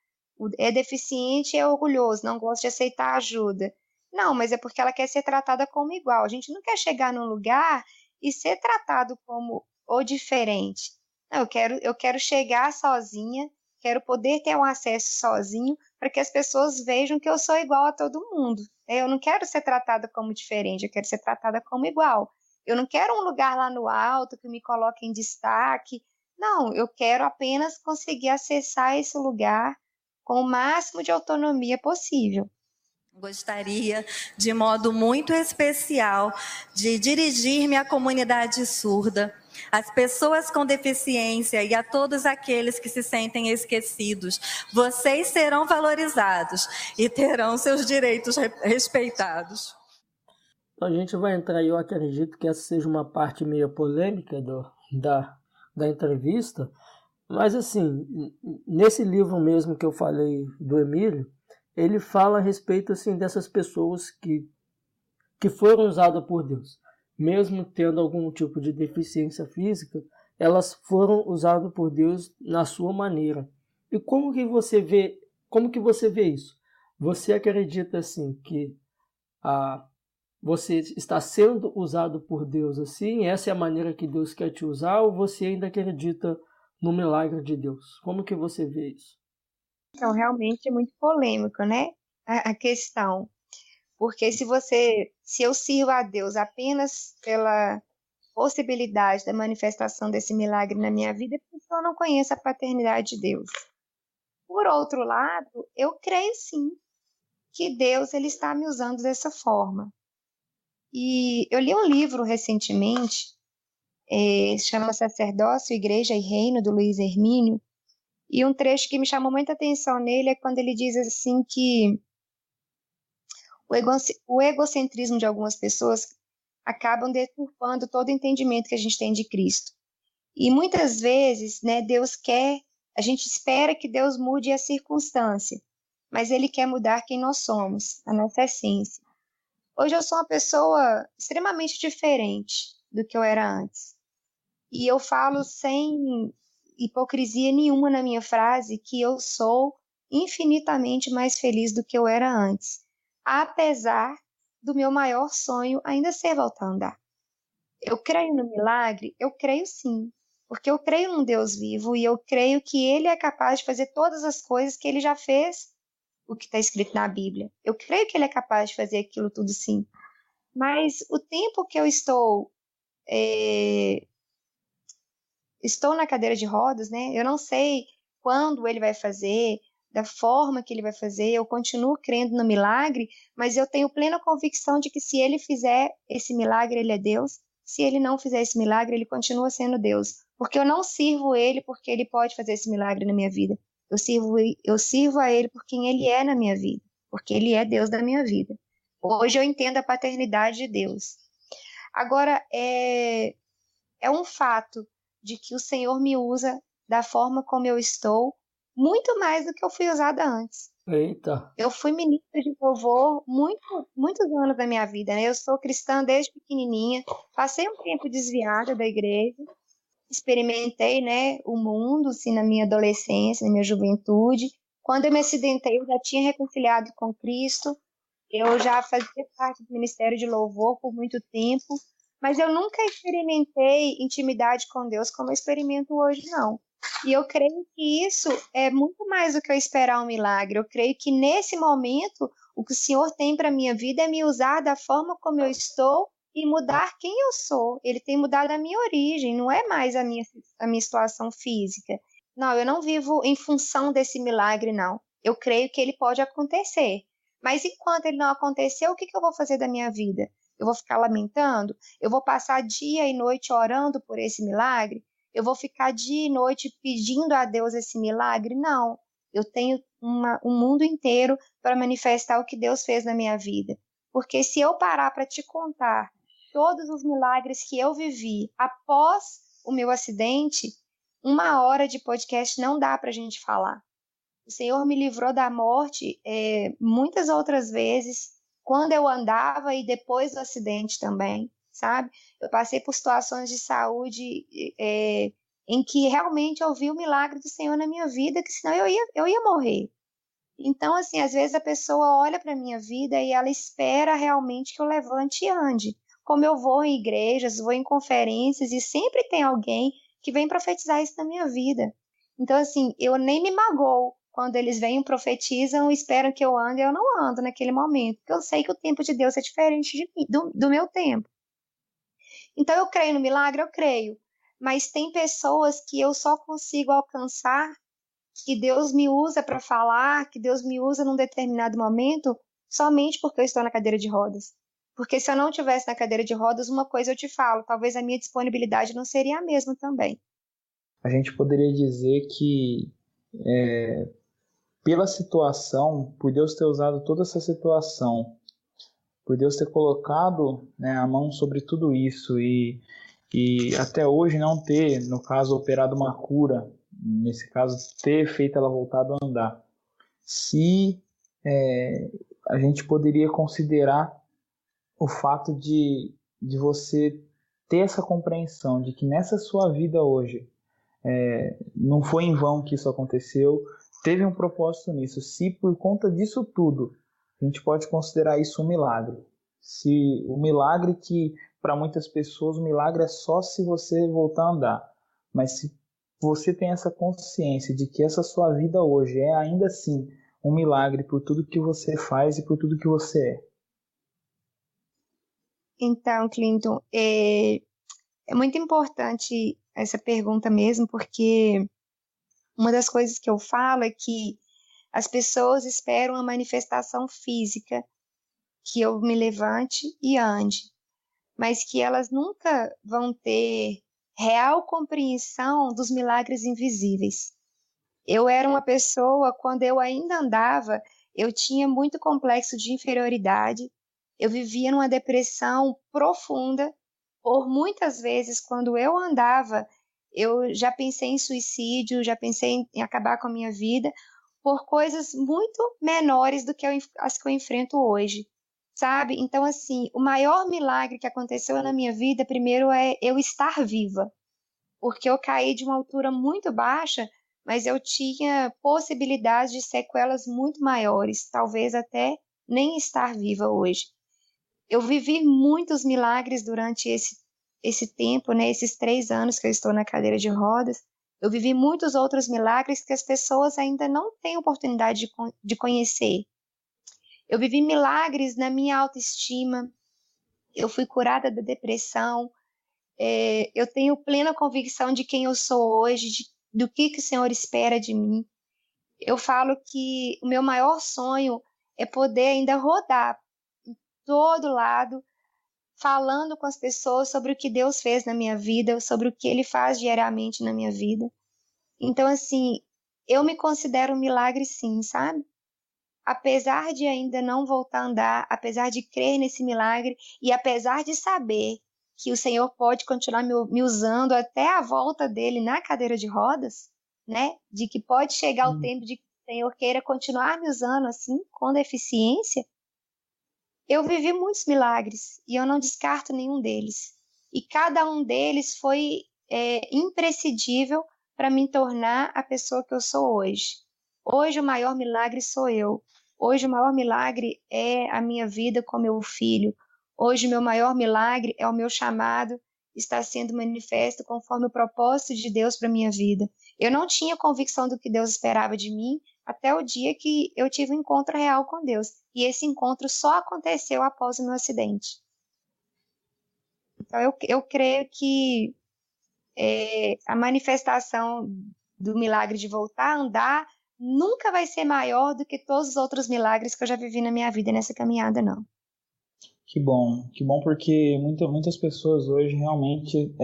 é deficiente e é orgulhoso, não gosta de aceitar ajuda. Não, mas é porque ela quer ser tratada como igual. A gente não quer chegar num lugar e ser tratado como o diferente. Não, eu quero chegar sozinha, quero poder ter um acesso sozinho, para que as pessoas vejam que eu sou igual a todo mundo. Eu não quero ser tratada como diferente, eu quero ser tratada como igual. Eu não quero um lugar lá no alto que me coloque em destaque. Não, eu quero apenas conseguir acessar esse lugar com o máximo de autonomia possível. Gostaria, de modo muito especial, de dirigir-me à comunidade surda, às pessoas com deficiência e a todos aqueles que se sentem esquecidos. Vocês serão valorizados e terão seus direitos respeitados. Então, a gente vai entrar, eu acredito que essa seja uma parte meio polêmica da entrevista, mas assim, nesse livro mesmo que eu falei do Emílio, ele fala a respeito assim, dessas pessoas que foram usadas por Deus. Mesmo tendo algum tipo de deficiência física, elas foram usadas por Deus na sua maneira. E como que você vê isso? Você acredita assim que você está sendo usado por Deus assim? Essa é a maneira que Deus quer te usar? Ou você ainda acredita no milagre de Deus? Como que você vê isso? Então, realmente é muito polêmico, né? A questão. Porque se eu sirvo a Deus apenas pela possibilidade da manifestação desse milagre na minha vida, é porque eu não conheço a paternidade de Deus. Por outro lado, eu creio sim que Deus ele está me usando dessa forma. E eu li um livro recentemente, chama Sacerdócio, Igreja e Reino, do Luiz Hermínio, e um trecho que me chamou muita atenção nele é quando ele diz assim que o egocentrismo de algumas pessoas acabam deturpando todo o entendimento que a gente tem de Cristo. E muitas vezes, né, a gente espera que Deus mude a circunstância, mas Ele quer mudar quem nós somos, a nossa essência. Hoje eu sou uma pessoa extremamente diferente do que eu era antes. E eu falo sem hipocrisia nenhuma na minha frase que eu sou infinitamente mais feliz do que eu era antes, apesar do meu maior sonho ainda ser voltar a andar. Eu creio no milagre? Eu creio sim, porque eu creio num Deus vivo e eu creio que Ele é capaz de fazer todas as coisas que Ele já fez, o que está escrito na Bíblia. Eu creio que Ele é capaz de fazer aquilo tudo sim. Mas o tempo que eu estou na cadeira de rodas, né? Eu não sei quando Ele vai fazer, da forma que Ele vai fazer, eu continuo crendo no milagre, mas eu tenho plena convicção de que se Ele fizer esse milagre, Ele é Deus. Se Ele não fizer esse milagre, Ele continua sendo Deus. Porque eu não sirvo Ele porque Ele pode fazer esse milagre na minha vida. Eu sirvo a Ele por quem Ele é na minha vida, porque Ele é Deus da minha vida. Hoje eu entendo a paternidade de Deus. Agora, é um fato de que o Senhor me usa da forma como eu estou, muito mais do que eu fui usada antes. Eita. Eu fui ministra de louvor muitos anos da minha vida, né? Eu sou cristã desde pequenininha, passei um tempo desviada da igreja, experimentei, né, o mundo, assim, na minha adolescência, na minha juventude. Quando eu me acidentei, eu já tinha reconciliado com Cristo, eu já fazia parte do ministério de louvor por muito tempo, mas eu nunca experimentei intimidade com Deus como eu experimento hoje, não. E eu creio que isso é muito mais do que eu esperar um milagre. Eu creio que nesse momento, o que o Senhor tem para a minha vida é me usar da forma como eu estou e mudar quem eu sou. Ele tem mudado a minha origem, não é mais a minha situação física. Não, eu não vivo em função desse milagre, não. Eu creio que ele pode acontecer. Mas enquanto ele não acontecer, o que eu vou fazer da minha vida? Eu vou ficar lamentando? Eu vou passar dia e noite orando por esse milagre? Eu vou ficar dia e noite pedindo a Deus esse milagre? Não. Eu tenho um mundo inteiro para manifestar o que Deus fez na minha vida. Porque se eu parar para te contar todos os milagres que eu vivi após o meu acidente, 1 hora de podcast não dá para a gente falar. O Senhor me livrou da morte muitas outras vezes, quando eu andava e depois do acidente também, sabe? Eu passei por situações de saúde em que realmente eu vi o milagre do Senhor na minha vida, que senão eu ia morrer. Então, assim, às vezes a pessoa olha para a minha vida e ela espera realmente que eu levante e ande. Como eu vou em igrejas, vou em conferências e sempre tem alguém que vem profetizar isso na minha vida. Então, assim, eu nem me magoo quando eles vêm e profetizam e esperam que eu ande, eu não ando naquele momento, porque eu sei que o tempo de Deus é diferente do meu tempo. Então, eu creio no milagre? Eu creio. Mas tem pessoas que eu só consigo alcançar, que Deus me usa para falar, que Deus me usa num determinado momento, somente porque eu estou na cadeira de rodas. Porque se eu não estivesse na cadeira de rodas, uma coisa eu te falo, talvez a minha disponibilidade não seria a mesma também. A gente poderia dizer que pela situação, por Deus ter usado toda essa situação, por Deus ter colocado, né, a mão sobre tudo isso e até hoje não ter, no caso, operado uma cura, nesse caso, ter feito ela voltar a andar. Se a gente poderia considerar o fato de você ter essa compreensão de que nessa sua vida hoje, não foi em vão que isso aconteceu, teve um propósito nisso. Se por conta disso tudo, a gente pode considerar isso um milagre. Se o milagre que, para muitas pessoas, o milagre é só se você voltar a andar. Mas se você tem essa consciência de que essa sua vida hoje é ainda assim um milagre por tudo que você faz e por tudo que você é. Então, Clinton, é muito importante essa pergunta mesmo, porque uma das coisas que eu falo é que As pessoas esperam a manifestação física, que eu me levante e ande, mas que elas nunca vão ter real compreensão dos milagres invisíveis. Eu era uma pessoa, quando eu ainda andava, eu tinha muito complexo de inferioridade, eu vivia numa depressão profunda. Por muitas vezes, quando eu andava, eu já pensei em suicídio, já pensei em acabar com a minha vida, por coisas muito menores do que as que eu enfrento hoje, sabe? Então, assim, o maior milagre que aconteceu na minha vida, primeiro, é eu estar viva, porque eu caí de uma altura muito baixa, mas eu tinha possibilidade de sequelas muito maiores, talvez até nem estar viva hoje. Eu vivi muitos milagres durante esse tempo, né? Esses 3 anos que eu estou na cadeira de rodas. Eu vivi muitos outros milagres que as pessoas ainda não têm oportunidade de conhecer. Eu vivi milagres na minha autoestima. Eu fui curada da depressão. Eu tenho plena convicção de quem eu sou hoje, do que o Senhor espera de mim. Eu falo que o meu maior sonho é poder ainda rodar em todo lado, falando com as pessoas sobre o que Deus fez na minha vida, sobre o que Ele faz diariamente na minha vida. Então, assim, eu me considero um milagre sim, sabe? Apesar de ainda não voltar a andar, apesar de crer nesse milagre e apesar de saber que o Senhor pode continuar me usando até a volta dele na cadeira de rodas, né? De que pode chegar o tempo de que o Senhor queira continuar me usando assim, com deficiência. Eu vivi muitos milagres e eu não descarto nenhum deles. E cada um deles foi imprescindível para me tornar a pessoa que eu sou hoje. Hoje o maior milagre sou eu. Hoje o maior milagre é a minha vida com meu filho. Hoje o meu maior milagre é o meu chamado estar sendo manifesto conforme o propósito de Deus para a minha vida. Eu não tinha convicção do que Deus esperava de mim até o dia que eu tive um encontro real com Deus. E esse encontro só aconteceu após o meu acidente. Então eu creio que a manifestação do milagre de voltar a andar nunca vai ser maior do que todos os outros milagres que eu já vivi na minha vida nessa caminhada, não. Que bom porque muitas pessoas hoje realmente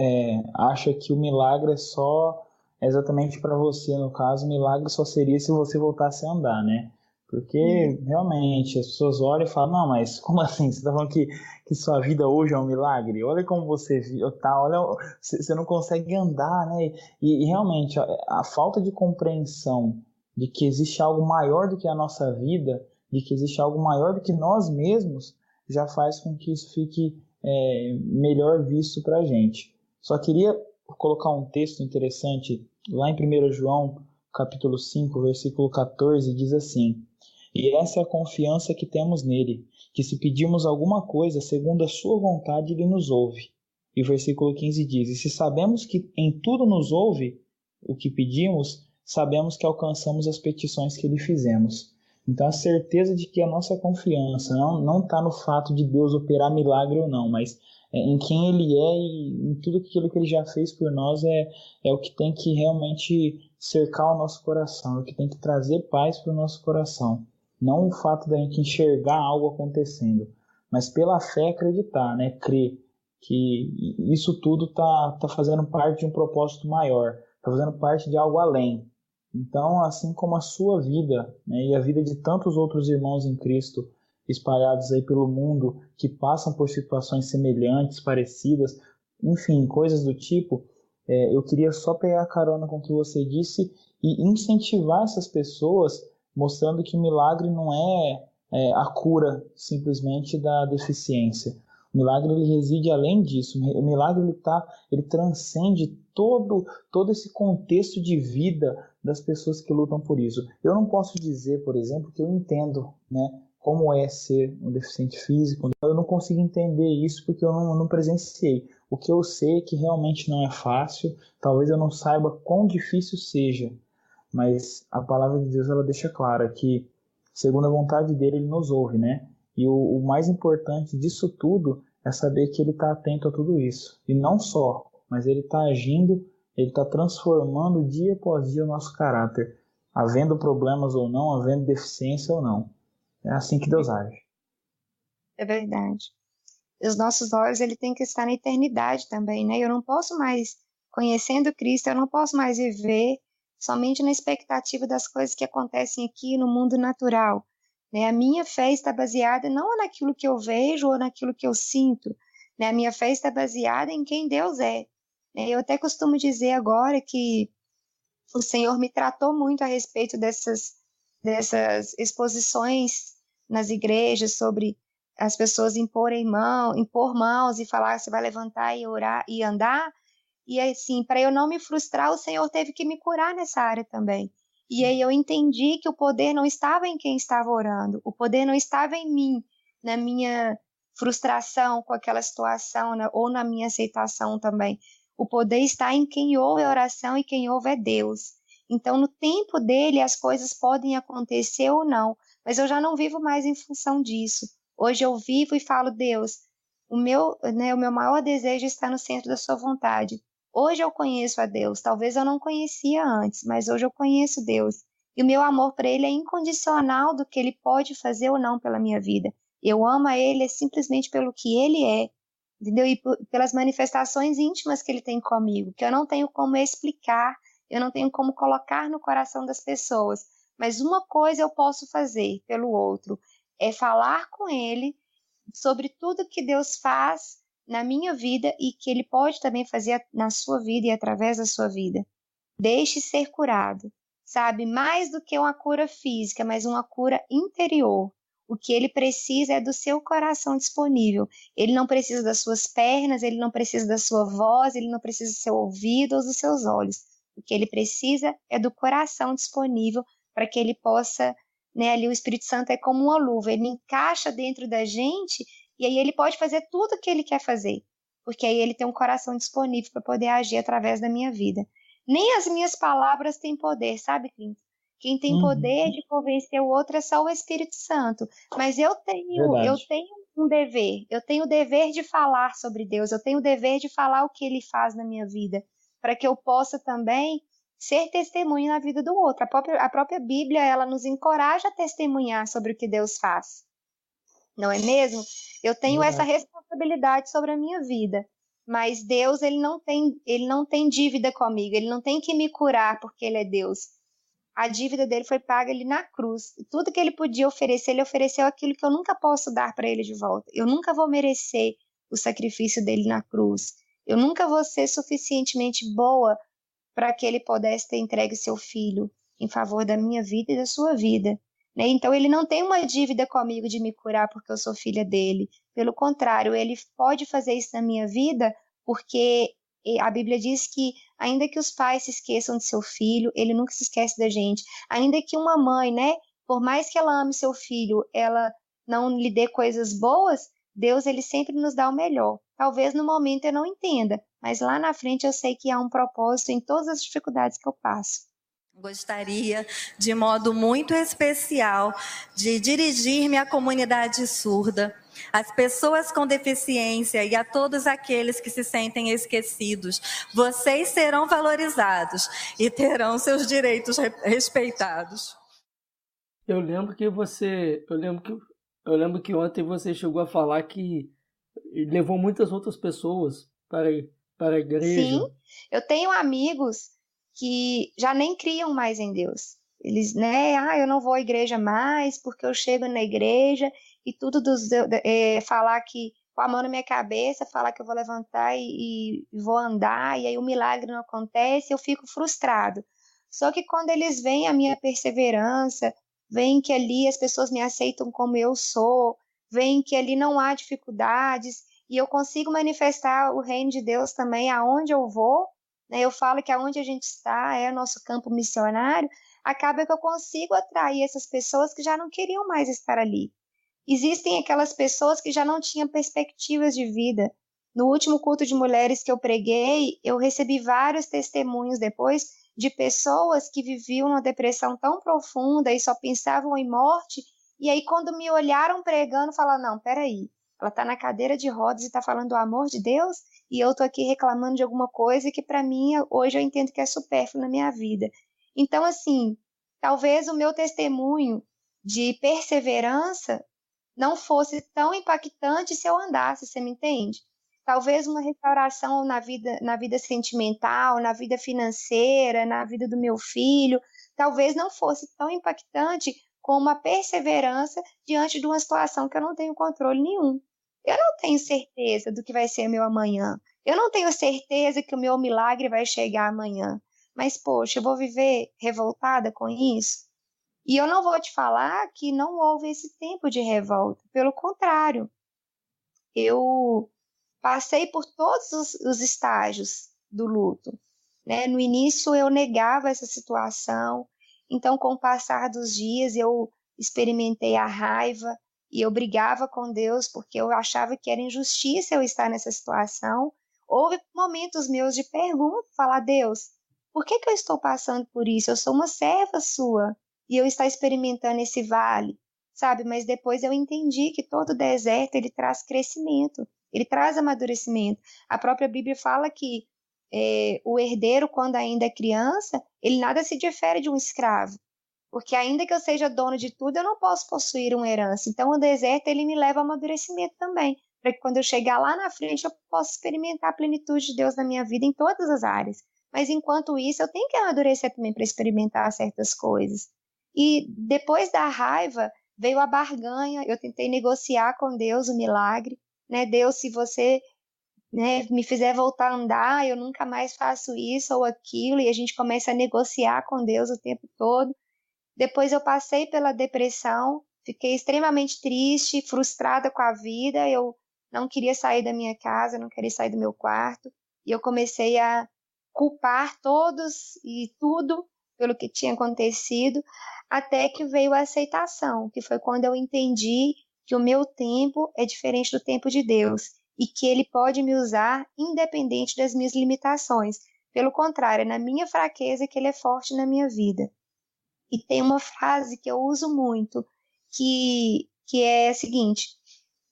acham que o milagre é só exatamente para você, no caso, o milagre só seria se você voltasse a andar, né? Porque realmente as pessoas olham e falam, não, mas como assim? Você está falando que sua vida hoje é um milagre? Olha como você tá, olha, você não consegue andar, né? E realmente a falta de compreensão de que existe algo maior do que a nossa vida, de que existe algo maior do que nós mesmos, já faz com que isso fique melhor visto para a gente. Só queria colocar um texto interessante lá em 1 João, capítulo 5, versículo 14, diz assim: e essa é a confiança que temos nele, que se pedirmos alguma coisa segundo a sua vontade, ele nos ouve. E o versículo 15 diz: e se sabemos que em tudo nos ouve o que pedimos, sabemos que alcançamos as petições que lhe fizemos. Então a certeza de que a nossa confiança não está no fato de Deus operar milagre ou não, mas em quem Ele é e em tudo aquilo que Ele já fez por nós é o que tem que realmente cercar o nosso coração, é o que tem que trazer paz para o nosso coração. Não o fato da gente enxergar algo acontecendo, mas pela fé acreditar, né? Crer que isso tudo tá fazendo parte de um propósito maior, está fazendo parte de algo além. Então, assim como a sua vida, né, e a vida de tantos outros irmãos em Cristo espalhados aí pelo mundo que passam por situações semelhantes, parecidas, enfim, coisas do tipo, eu queria só pegar a carona com o que você disse e incentivar essas pessoas, mostrando que milagre não é a cura simplesmente da deficiência. O milagre ele reside além disso. O milagre ele transcende todo esse contexto de vida das pessoas que lutam por isso. Eu não posso dizer, por exemplo, que eu entendo, né, como é ser um deficiente físico. Eu não consigo entender isso porque eu não presenciei. O que eu sei é que realmente não é fácil. Talvez eu não saiba quão difícil seja, mas a palavra de Deus ela deixa clara que, segundo a vontade dele, ele nos ouve, né? E o mais importante disso tudo é saber que ele está atento a tudo isso. E não só, mas ele está agindo, ele está transformando dia após dia o nosso caráter. havendo problemas ou não, havendo deficiência ou não. É assim que Deus age. É verdade. Os nossos olhos, ele tem que estar na eternidade também, né? Eu não posso mais, conhecendo Cristo, eu não posso mais viver somente na expectativa das coisas que acontecem aqui no mundo natural, né? A minha fé está baseada não naquilo que eu vejo ou naquilo que eu sinto, né? A minha fé está baseada em quem Deus é, né? Eu até costumo dizer agora que o Senhor me tratou muito a respeito dessas exposições nas igrejas sobre as pessoas impor mãos e falar que você vai levantar e orar e andar. E assim, para eu não me frustrar, o Senhor teve que me curar nessa área também. E aí eu entendi que o poder não estava em quem estava orando, o poder não estava em mim, na minha frustração com aquela situação, né, ou na minha aceitação também. O poder está em quem ouve a oração e quem ouve é Deus. Então, no tempo dele, as coisas podem acontecer ou não, mas eu já não vivo mais em função disso. Hoje eu vivo e falo, Deus, o meu maior desejo está no centro da sua vontade. Hoje eu conheço a Deus, talvez eu não conhecia antes, mas hoje eu conheço Deus. E o meu amor para Ele é incondicional do que Ele pode fazer ou não pela minha vida. Eu amo a Ele simplesmente pelo que Ele é, entendeu? E pelas manifestações íntimas que Ele tem comigo, que eu não tenho como explicar, eu não tenho como colocar no coração das pessoas. Mas uma coisa eu posso fazer pelo outro, é falar com Ele sobre tudo que Deus faz na minha vida e que Ele pode também fazer na sua vida e através da sua vida. Deixe ser curado, sabe? Mais do que uma cura física, mas uma cura interior. O que Ele precisa é do seu coração disponível. Ele não precisa das suas pernas, Ele não precisa da sua voz, Ele não precisa do seu ouvido ou dos seus olhos. O que Ele precisa é do coração disponível para que Ele possa, né, ali o Espírito Santo é como uma luva, Ele encaixa dentro da gente e aí Ele pode fazer tudo o que Ele quer fazer, porque aí Ele tem um coração disponível para poder agir através da minha vida. Nem as minhas palavras têm poder, sabe, Clinton? Quem tem poder de convencer o outro é só o Espírito Santo. Mas eu tenho um dever. Eu tenho o dever de falar sobre Deus. Eu tenho o dever de falar o que Ele faz na minha vida, para que eu possa também ser testemunha na vida do outro. A própria Bíblia, ela nos encoraja a testemunhar sobre o que Deus faz. Não é mesmo? Eu tenho essa responsabilidade sobre a minha vida. Mas Deus, ele não tem dívida comigo. Ele não tem que me curar porque Ele é Deus. A dívida dele foi paga ali na cruz. Tudo que Ele podia oferecer, Ele ofereceu aquilo que eu nunca posso dar para Ele de volta. Eu nunca vou merecer o sacrifício dele na cruz. Eu nunca vou ser suficientemente boa para que Ele pudesse ter entregue seu filho em favor da minha vida e da sua vida, né? Então, Ele não tem uma dívida comigo de me curar porque eu sou filha dele. Pelo contrário, Ele pode fazer isso na minha vida porque a Bíblia diz que ainda que os pais se esqueçam de seu filho, Ele nunca se esquece da gente. Ainda que uma mãe, né, por mais que ela ame seu filho, ela não lhe dê coisas boas, Deus, Ele sempre nos dá o melhor. Talvez no momento eu não entenda, mas lá na frente eu sei que há um propósito em todas as dificuldades que eu passo. Gostaria, de modo muito especial, de dirigir-me à comunidade surda, às pessoas com deficiência e a todos aqueles que se sentem esquecidos. Vocês serão valorizados e terão seus direitos respeitados. Eu lembro que ontem você chegou a falar que levou muitas outras pessoas para a igreja. Sim, eu tenho amigos que já nem criam mais em Deus. Eles, né, eu não vou à igreja mais porque eu chego na igreja e tudo falar que com a mão na minha cabeça, falar que eu vou levantar e vou andar, e aí o milagre não acontece, eu fico frustrado. Só que quando eles veem a minha perseverança, veem que ali as pessoas me aceitam como eu sou, veem que ali não há dificuldades, e eu consigo manifestar o reino de Deus também aonde eu vou, né? Eu falo que aonde a gente está é o nosso campo missionário, acaba que eu consigo atrair essas pessoas que já não queriam mais estar ali. Existem aquelas pessoas que já não tinham perspectivas de vida. No último culto de mulheres que eu preguei, eu recebi vários testemunhos depois de pessoas que viviam uma depressão tão profunda e só pensavam em morte, e aí quando me olharam pregando, falaram, não, peraí, ela está na cadeira de rodas e está falando do amor de Deus, e eu estou aqui reclamando de alguma coisa que para mim, hoje eu entendo que é supérfluo na minha vida. Então, assim, talvez o meu testemunho de perseverança não fosse tão impactante se eu andasse, você me entende? Talvez uma restauração na vida sentimental, na vida financeira, na vida do meu filho, talvez não fosse tão impactante como uma perseverança diante de uma situação que eu não tenho controle nenhum. Eu não tenho certeza do que vai ser meu amanhã. Eu não tenho certeza que o meu milagre vai chegar amanhã. Mas, poxa, eu vou viver revoltada com isso? E eu não vou te falar que não houve esse tempo de revolta. Pelo contrário, eu passei por todos os estágios do luto, né? No início eu negava essa situação, então com o passar dos dias eu experimentei a raiva e eu brigava com Deus porque eu achava que era injustiça eu estar nessa situação. Houve momentos meus de pergunta, falar, Deus, por que eu estou passando por isso? Eu sou uma serva sua e eu estou experimentando esse vale, sabe? Mas depois eu entendi que todo deserto ele traz crescimento. Ele traz amadurecimento. A própria Bíblia fala que o herdeiro, quando ainda é criança, ele nada se difere de um escravo. Porque ainda que eu seja dono de tudo, eu não posso possuir uma herança. Então, o deserto, ele me leva ao amadurecimento também. Para que quando eu chegar lá na frente, eu possa experimentar a plenitude de Deus na minha vida em todas as áreas. Mas, enquanto isso, eu tenho que amadurecer também para experimentar certas coisas. E depois da raiva, veio a barganha. Eu tentei negociar com Deus o milagre. Né, Deus, se você, né, me fizer voltar a andar, eu nunca mais faço isso ou aquilo, e a gente começa a negociar com Deus o tempo todo. Depois eu passei pela depressão, fiquei extremamente triste, frustrada com a vida, eu não queria sair da minha casa, não queria sair do meu quarto, e eu comecei a culpar todos e tudo pelo que tinha acontecido, até que veio a aceitação, que foi quando eu entendi que o meu tempo é diferente do tempo de Deus e que Ele pode me usar independente das minhas limitações. Pelo contrário, é na minha fraqueza que Ele é forte na minha vida. E tem uma frase que eu uso muito, que é a seguinte,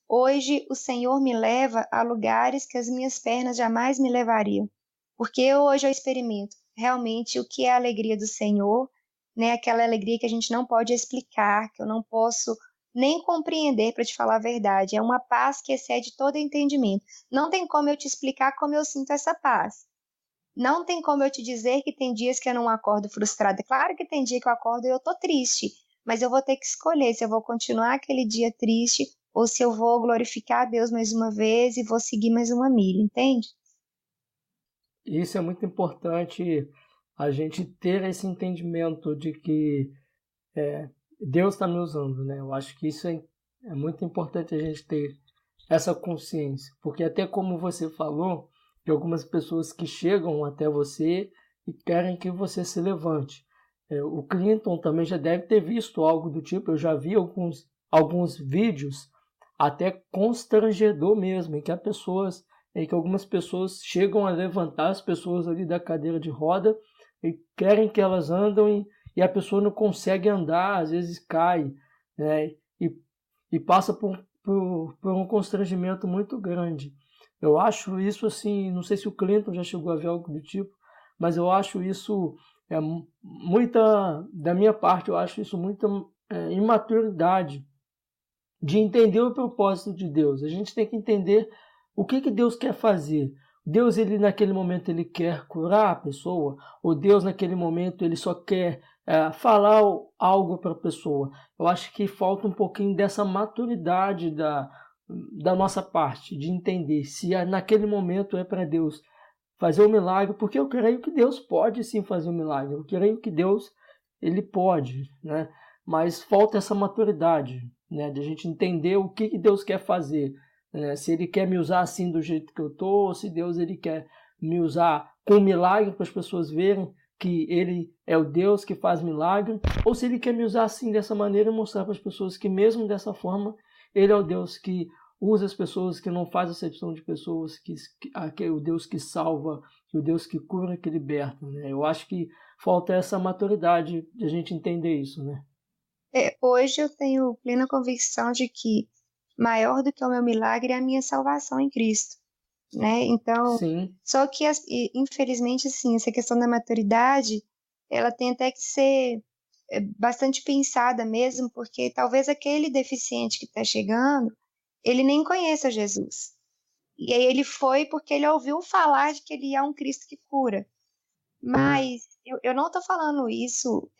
hoje o Senhor me leva a lugares que as minhas pernas jamais me levariam. Porque hoje eu experimento realmente o que é a alegria do Senhor, né? Aquela alegria que a gente não pode explicar, que eu não posso nem compreender, para te falar a verdade. É uma paz que excede todo entendimento. Não tem como eu te explicar como eu sinto essa paz. Não tem como eu te dizer que tem dias que eu não acordo frustrada. Claro que tem dia que eu acordo e eu tô triste, mas eu vou ter que escolher se eu vou continuar aquele dia triste ou se eu vou glorificar a Deus mais uma vez e vou seguir mais uma milha, entende? Isso é muito importante, a gente ter esse entendimento de que Deus está me usando, né? Eu acho que isso é muito importante a gente ter essa consciência, porque até como você falou, de algumas pessoas que chegam até você e querem que você se levante. O Clinton também já deve ter visto algo do tipo, eu já vi alguns vídeos até constrangedor mesmo, em que algumas pessoas chegam a levantar as pessoas ali da cadeira de roda e querem que elas andem e a pessoa não consegue andar, às vezes cai, né? E passa por um constrangimento muito grande. Eu acho isso assim, não sei se o Clinton já chegou a ver algo do tipo, mas eu acho isso, da minha parte, eu acho isso muita imaturidade de entender o propósito de Deus. A gente tem que entender o que Deus quer fazer. Deus, ele naquele momento, ele quer curar a pessoa, ou Deus naquele momento, ele só quer falar algo para a pessoa. Eu acho que falta um pouquinho dessa maturidade da nossa parte, de entender se naquele momento é para Deus fazer um milagre, porque eu creio que Deus pode sim fazer um milagre, eu creio que Deus, ele pode, né? Mas falta essa maturidade, né? De a gente entender o que Deus quer fazer, né? Se ele quer me usar assim do jeito que eu estou, ou se Deus ele quer me usar com um milagre para as pessoas verem que ele é o Deus que faz milagre, ou se ele quer me usar assim dessa maneira e mostrar para as pessoas que mesmo dessa forma ele é o Deus que usa as pessoas, que não faz acepção de pessoas, que é o Deus que salva, que é o Deus que cura, que liberta, né? Eu acho que falta essa maturidade de a gente entender isso, né? Hoje eu tenho plena convicção de que maior do que o meu milagre é a minha salvação em Cristo, né? Então, sim. Só que infelizmente, sim, essa questão da maturidade, ela tem até que ser bastante pensada mesmo, porque talvez aquele deficiente que está chegando, ele nem conheça Jesus. E aí ele foi porque ele ouviu falar de que ele é um Cristo que cura. Mas eu não estou falando isso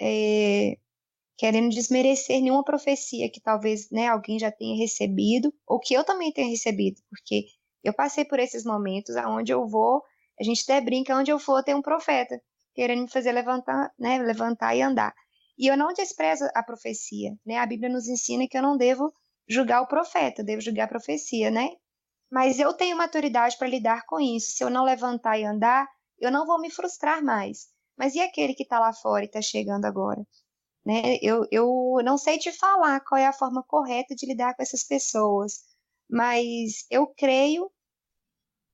querendo desmerecer nenhuma profecia que talvez, né, alguém já tenha recebido, ou que eu também tenha recebido, porque eu passei por esses momentos aonde eu vou, a gente até brinca, onde eu for tem um profeta querendo me fazer levantar, né, levantar e andar. E eu não desprezo a profecia, né? A Bíblia nos ensina que eu não devo julgar o profeta, eu devo julgar a profecia, né? Mas eu tenho maturidade para lidar com isso. Se eu não levantar e andar, eu não vou me frustrar mais. Mas e aquele que está lá fora e está chegando agora? Né? Eu não sei te falar qual é a forma correta de lidar com essas pessoas, mas eu creio,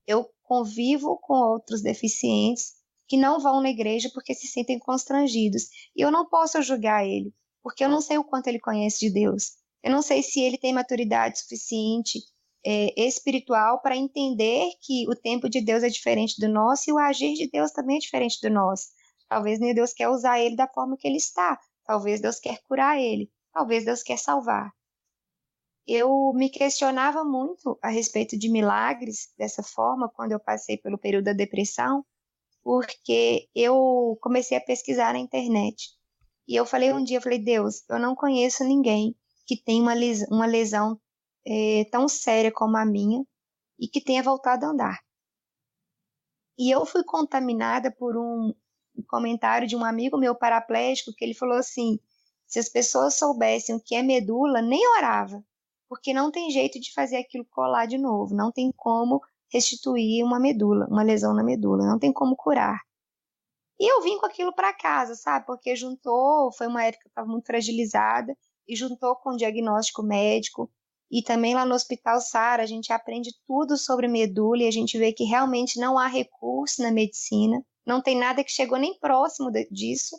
eu convivo com outros deficientes que não vão na igreja porque se sentem constrangidos. E eu não posso julgar ele, porque eu não sei o quanto ele conhece de Deus. Eu não sei se ele tem maturidade suficiente espiritual para entender que o tempo de Deus é diferente do nosso e o agir de Deus também é diferente do nosso. Talvez nem Deus quer usar ele da forma que ele está. Talvez Deus quer curar ele. Talvez Deus quer salvar. Eu me questionava muito a respeito de milagres dessa forma quando eu passei pelo período da depressão, porque eu comecei a pesquisar na internet. E eu falei um dia, Deus, eu não conheço ninguém que tenha uma lesão tão séria como a minha e que tenha voltado a andar. E eu fui contaminada por um comentário de um amigo meu paraplégico, que ele falou assim, se as pessoas soubessem o que é medula, nem orava, porque não tem jeito de fazer aquilo colar de novo, não tem como restituir uma medula, uma lesão na medula, não tem como curar. E eu vim com aquilo para casa, sabe, porque foi uma época que eu estava muito fragilizada, e juntou com o diagnóstico médico, e também lá no Hospital Sara a gente aprende tudo sobre medula, e a gente vê que realmente não há recurso na medicina, não tem nada que chegou nem próximo disso.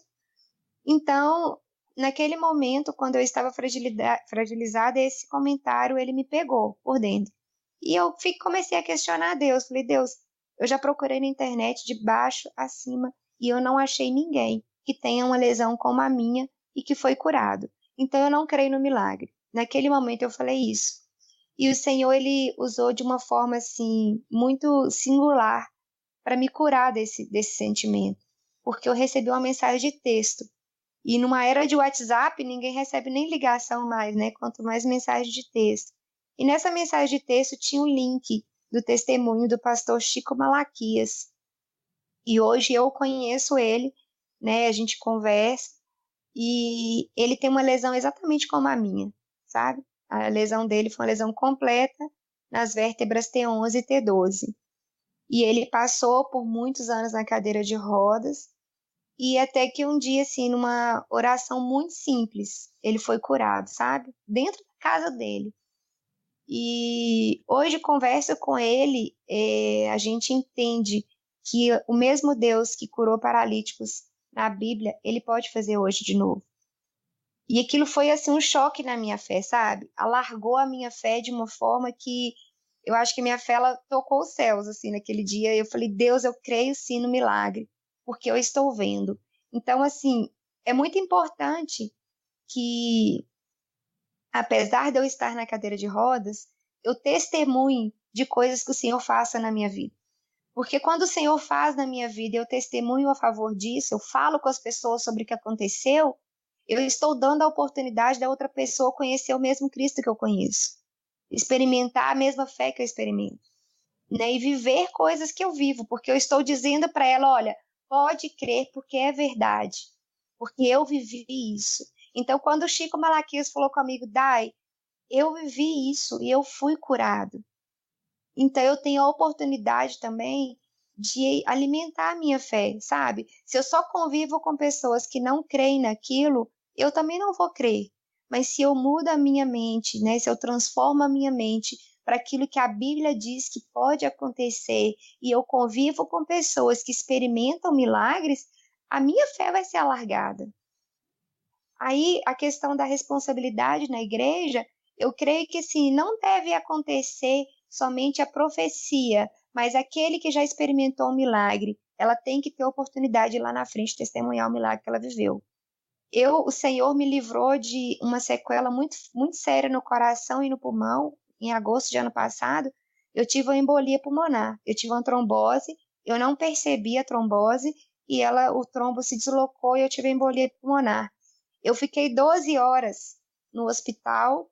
Então, naquele momento, quando eu estava fragilizada, esse comentário, ele me pegou por dentro. E eu comecei a questionar a Deus. Falei, Deus, eu já procurei na internet de baixo a cima e eu não achei ninguém que tenha uma lesão como a minha e que foi curado. Então, eu não creio no milagre. Naquele momento, eu falei isso. E o Senhor, ele usou de uma forma, assim, muito singular para me curar desse sentimento, porque eu recebi uma mensagem de texto, e numa era de WhatsApp, ninguém recebe nem ligação mais, né, quanto mais mensagem de texto. E nessa mensagem de texto tinha um link do testemunho do pastor Chico Malaquias, e hoje eu conheço ele, né, a gente conversa, e ele tem uma lesão exatamente como a minha, sabe? A lesão dele foi uma lesão completa nas vértebras T11 e T12. E ele passou por muitos anos na cadeira de rodas, e até que um dia, assim, numa oração muito simples, ele foi curado, sabe? Dentro da casa dele. E hoje, conversa com ele, a gente entende que o mesmo Deus que curou paralíticos na Bíblia, ele pode fazer hoje de novo. E aquilo foi, assim, um choque na minha fé, sabe? Alargou a minha fé de uma forma que eu acho que minha fé, ela tocou os céus, assim, naquele dia. Eu falei, Deus, eu creio sim no milagre, porque eu estou vendo. Então, assim, é muito importante que, apesar de eu estar na cadeira de rodas, eu testemunhe de coisas que o Senhor faça na minha vida. Porque quando o Senhor faz na minha vida, eu testemunho a favor disso, eu falo com as pessoas sobre o que aconteceu, eu estou dando a oportunidade da outra pessoa conhecer o mesmo Cristo que eu conheço. Experimentar a mesma fé que eu experimento, né? E viver coisas que eu vivo, porque eu estou dizendo para ela, olha, pode crer porque é verdade, porque eu vivi isso. Então, quando o Chico Malaquias falou comigo, Dai, eu vivi isso e eu fui curado. Então, eu tenho a oportunidade também de alimentar a minha fé, sabe? Se eu só convivo com pessoas que não creem naquilo, eu também não vou crer. Mas se eu mudo a minha mente, né? Se eu transformo a minha mente para aquilo que a Bíblia diz que pode acontecer e eu convivo com pessoas que experimentam milagres, a minha fé vai ser alargada. Aí, a questão da responsabilidade na igreja, eu creio que assim, não deve acontecer somente a profecia, mas aquele que já experimentou um milagre, ela tem que ter oportunidade lá na frente de testemunhar o milagre que ela viveu. O Senhor me livrou de uma sequela muito, muito séria no coração e no pulmão. Em agosto de ano passado, eu tive uma embolia pulmonar. Eu tive uma trombose, eu não percebi a trombose e o trombo se deslocou e eu tive a embolia pulmonar. Eu fiquei 12 horas no hospital.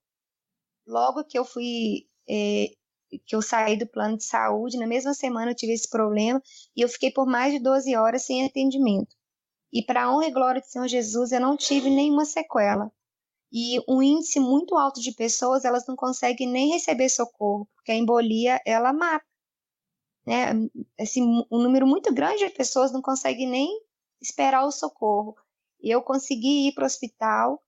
Logo que eu que eu saí do plano de saúde, na mesma semana eu tive esse problema e eu fiquei por mais de 12 horas sem atendimento. E para a honra e glória do Senhor Jesus, eu não tive nenhuma sequela. E um índice muito alto de pessoas, elas não conseguem nem receber socorro, porque a embolia, ela mata. Né? Assim, um número muito grande de pessoas não consegue nem esperar o socorro. E eu consegui ir para o hospital,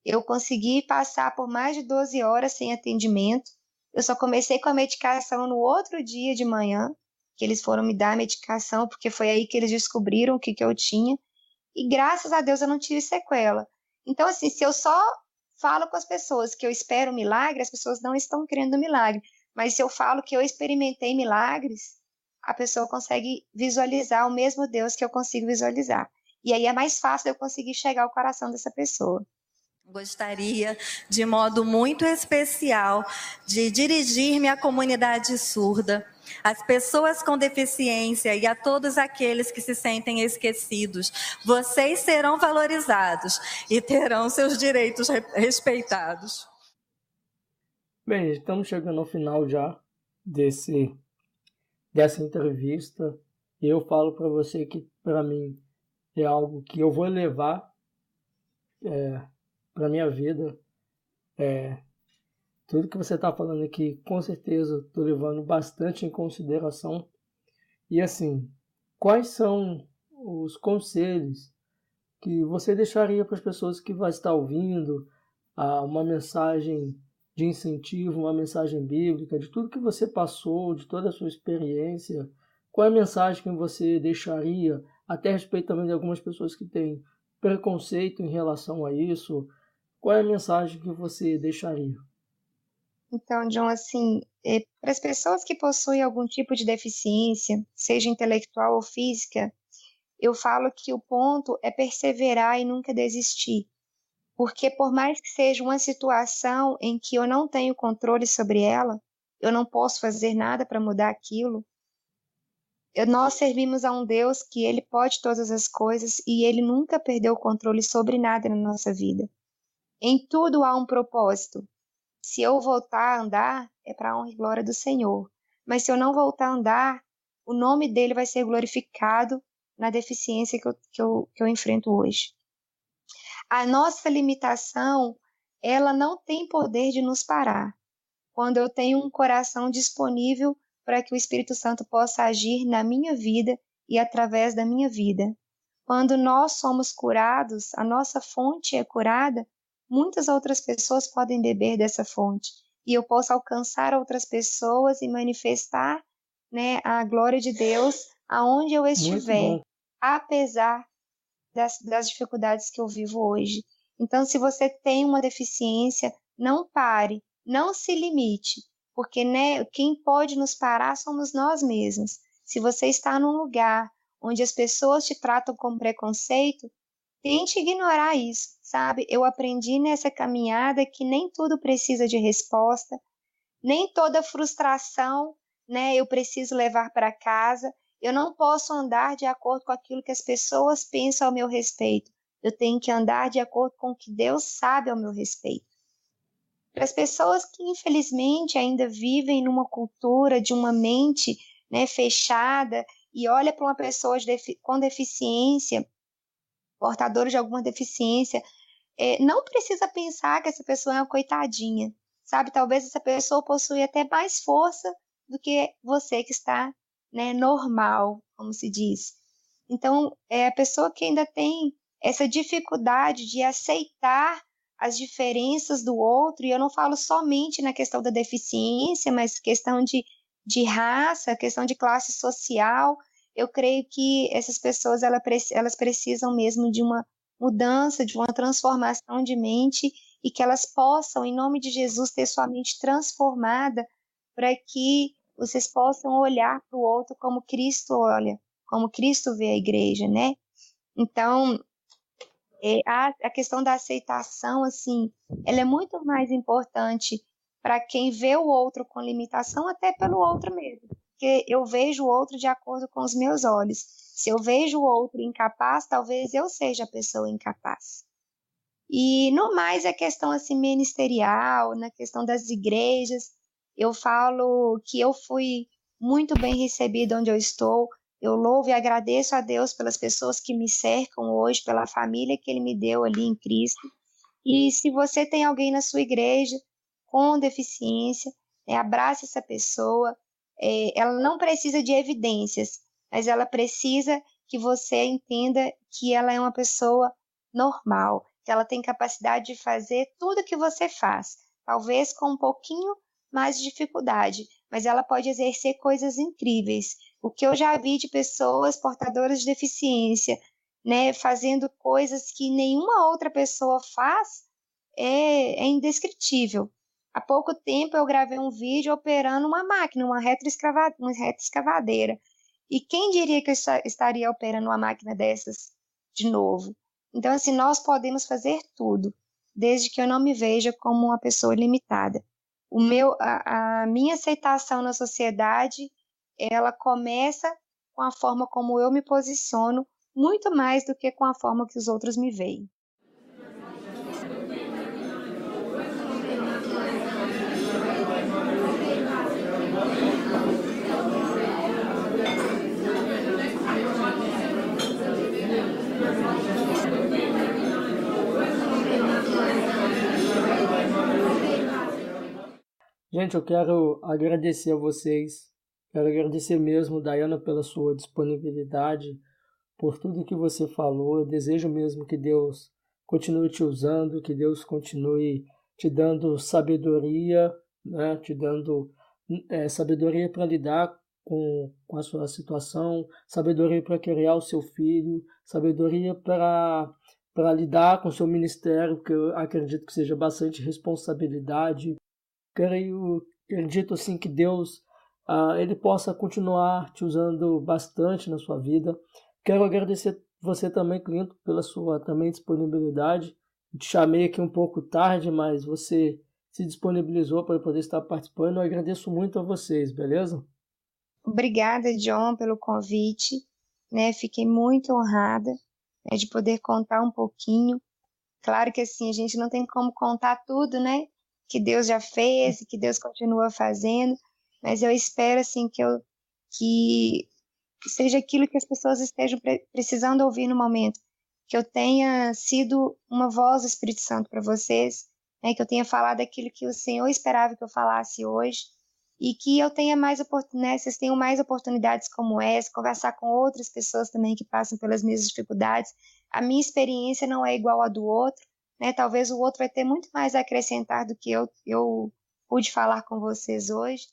eu consegui passar por mais de 12 horas sem atendimento. Eu só comecei com a medicação no outro dia de manhã, que eles foram me dar a medicação, porque foi aí que eles descobriram o que eu tinha. E graças a Deus eu não tive sequela. Então, assim, se eu só falo com as pessoas que eu espero milagre, as pessoas não estão querendo milagre. Mas se eu falo que eu experimentei milagres, a pessoa consegue visualizar o mesmo Deus que eu consigo visualizar. E aí é mais fácil eu conseguir chegar ao coração dessa pessoa. Gostaria, de modo muito especial, de dirigir-me à comunidade surda, às pessoas com deficiência e a todos aqueles que se sentem esquecidos. Vocês serão valorizados e terão seus direitos respeitados. Bem, estamos chegando ao final já dessa entrevista. Eu falo para você que, para mim, é algo que eu vou levar para minha vida. Tudo que você está falando aqui, com certeza, estou levando bastante em consideração. E assim, quais são os conselhos que você deixaria para as pessoas que vão estar ouvindo, uma mensagem de incentivo, uma mensagem bíblica, de tudo que você passou, de toda a sua experiência? Qual é a mensagem que você deixaria, até a respeito também de algumas pessoas que têm preconceito em relação a isso? Qual é a mensagem que você deixaria? Então, John, assim, para as pessoas que possuem algum tipo de deficiência, seja intelectual ou física, eu falo que o ponto é perseverar e nunca desistir. Porque por mais que seja uma situação em que eu não tenho controle sobre ela, eu não posso fazer nada para mudar aquilo, nós servimos a um Deus que Ele pode todas as coisas e Ele nunca perdeu o controle sobre nada na nossa vida. Em tudo há um propósito. Se eu voltar a andar, é para a honra e glória do Senhor. Mas se eu não voltar a andar, o nome dele vai ser glorificado na deficiência que eu enfrento hoje. A nossa limitação, ela não tem poder de nos parar. Quando eu tenho um coração disponível para que o Espírito Santo possa agir na minha vida e através da minha vida. Quando nós somos curados, a nossa fonte é curada, muitas outras pessoas podem beber dessa fonte. E eu posso alcançar outras pessoas e manifestar, né, a glória de Deus aonde eu estiver, apesar das dificuldades que eu vivo hoje. Então, se você tem uma deficiência, não pare, não se limite, porque, né, quem pode nos parar somos nós mesmos. Se você está num lugar onde as pessoas te tratam com preconceito, tente ignorar isso, sabe? Eu aprendi nessa caminhada que nem tudo precisa de resposta, nem toda frustração, né, eu preciso levar para casa. Eu não posso andar de acordo com aquilo que as pessoas pensam ao meu respeito. Eu tenho que andar de acordo com o que Deus sabe ao meu respeito. Para as pessoas que, infelizmente, ainda vivem numa cultura de uma mente, né, fechada e olha para uma pessoa com deficiência, portadora de alguma deficiência, não precisa pensar que essa pessoa é uma coitadinha, sabe? Talvez essa pessoa possui até mais força do que você que está, né, normal, como se diz. Então, a pessoa que ainda tem essa dificuldade de aceitar as diferenças do outro, e eu não falo somente na questão da deficiência, mas questão de raça, questão de classe social, eu creio que essas pessoas elas precisam mesmo de uma mudança, de uma transformação de mente e que elas possam, em nome de Jesus, ter sua mente transformada para que vocês possam olhar para o outro como Cristo olha, como Cristo vê a igreja, né? Então, A questão da aceitação, assim, ela é muito mais importante para quem vê o outro com limitação, até pelo outro mesmo. Porque eu vejo o outro de acordo com os meus olhos. Se eu vejo o outro incapaz, talvez eu seja a pessoa incapaz. E no mais a questão assim ministerial, na questão das igrejas, eu falo que eu fui muito bem recebida onde eu estou. Eu louvo e agradeço a Deus pelas pessoas que me cercam hoje, pela família que Ele me deu ali em Cristo. E se você tem alguém na sua igreja com deficiência, abrace essa pessoa. Ela não precisa de evidências, mas ela precisa que você entenda que ela é uma pessoa normal, que ela tem capacidade de fazer tudo que você faz, talvez com um pouquinho mais de dificuldade, mas ela pode exercer coisas incríveis. O que eu já vi de pessoas portadoras de deficiência, né, fazendo coisas que nenhuma outra pessoa faz, é indescritível. Há pouco tempo eu gravei um vídeo operando uma máquina, uma retroescavadeira. E quem diria que eu estaria operando uma máquina dessas de novo? Então, assim, nós podemos fazer tudo, desde que eu não me veja como uma pessoa limitada. A minha aceitação na sociedade, ela começa com a forma como eu me posiciono, muito mais do que com a forma que os outros me veem. Gente, eu quero agradecer a vocês, quero agradecer mesmo, Daiana, pela sua disponibilidade, por tudo que você falou. Eu desejo mesmo que Deus continue te usando, que Deus continue te dando sabedoria, né? Te dando sabedoria para lidar com a sua situação, sabedoria para criar o seu filho, sabedoria para lidar com o seu ministério, que eu acredito que seja bastante responsabilidade. Acredito assim que Deus ele possa continuar te usando bastante na sua vida. Quero agradecer você também, Clinton, pela sua também disponibilidade. Eu te chamei aqui um pouco tarde, mas você se disponibilizou para poder estar participando. Eu agradeço muito a vocês, beleza? Obrigada, John, pelo convite. Fiquei muito honrada de poder contar um pouquinho. Claro que assim, a gente não tem como contar tudo, né? Que Deus já fez e que Deus continua fazendo, mas eu espero assim que seja aquilo que as pessoas estejam precisando ouvir no momento, que eu tenha sido uma voz do Espírito Santo para vocês, que eu tenha falado aquilo que o Senhor esperava que eu falasse hoje, e que eu tenha mais oportunidades, vocês tenham mais oportunidades como essa, conversar com outras pessoas também que passam pelas mesmas dificuldades. A minha experiência não é igual à do outro, talvez o outro vai ter muito mais a acrescentar do que eu pude falar com vocês hoje.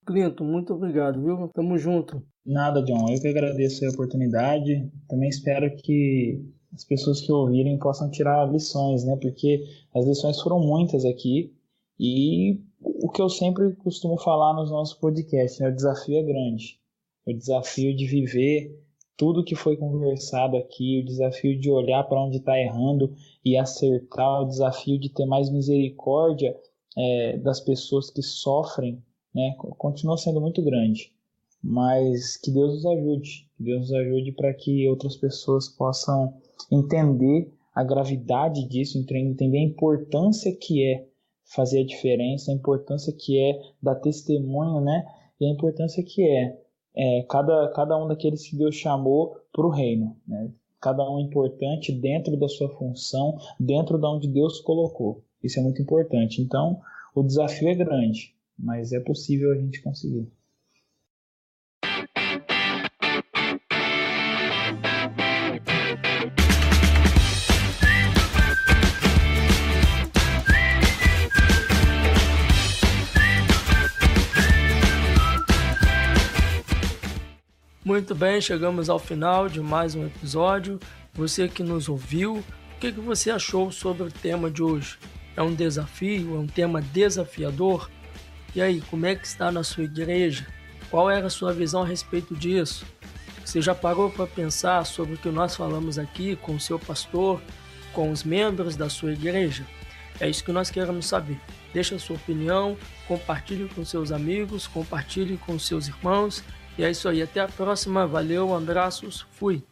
Clinton, muito obrigado, viu? Tamo junto. Nada, John. Eu que agradeço a oportunidade. Também espero que as pessoas que ouvirem possam tirar lições, né? Porque as lições foram muitas aqui. E o que eu sempre costumo falar nos nossos podcasts, o desafio é grande. O desafio de viver tudo que foi conversado aqui, o desafio de olhar para onde está errando e acertar, o desafio de ter mais misericórdia das pessoas que sofrem, né, continua sendo muito grande. Mas que Deus nos ajude para que outras pessoas possam entender a gravidade disso, entender a importância que é fazer a diferença, a importância que é dar testemunho, né, e a importância que cada um daqueles que Deus chamou para o reino, né? Cada um importante dentro da sua função, dentro de onde Deus colocou. Isso é muito importante. Então, o desafio é grande, mas é possível a gente conseguir. Muito bem, chegamos ao final de mais um episódio. Você que nos ouviu, o que você achou sobre o tema de hoje? É um desafio? É um tema desafiador? E aí, como é que está na sua igreja? Qual era a sua visão a respeito disso? Você já parou para pensar sobre o que nós falamos aqui com o seu pastor? com os membros da sua igreja? É isso que nós queremos saber. Deixe a sua opinião, compartilhe com seus amigos, compartilhe com seus irmãos. E é isso aí, até a próxima. Valeu, abraços, fui!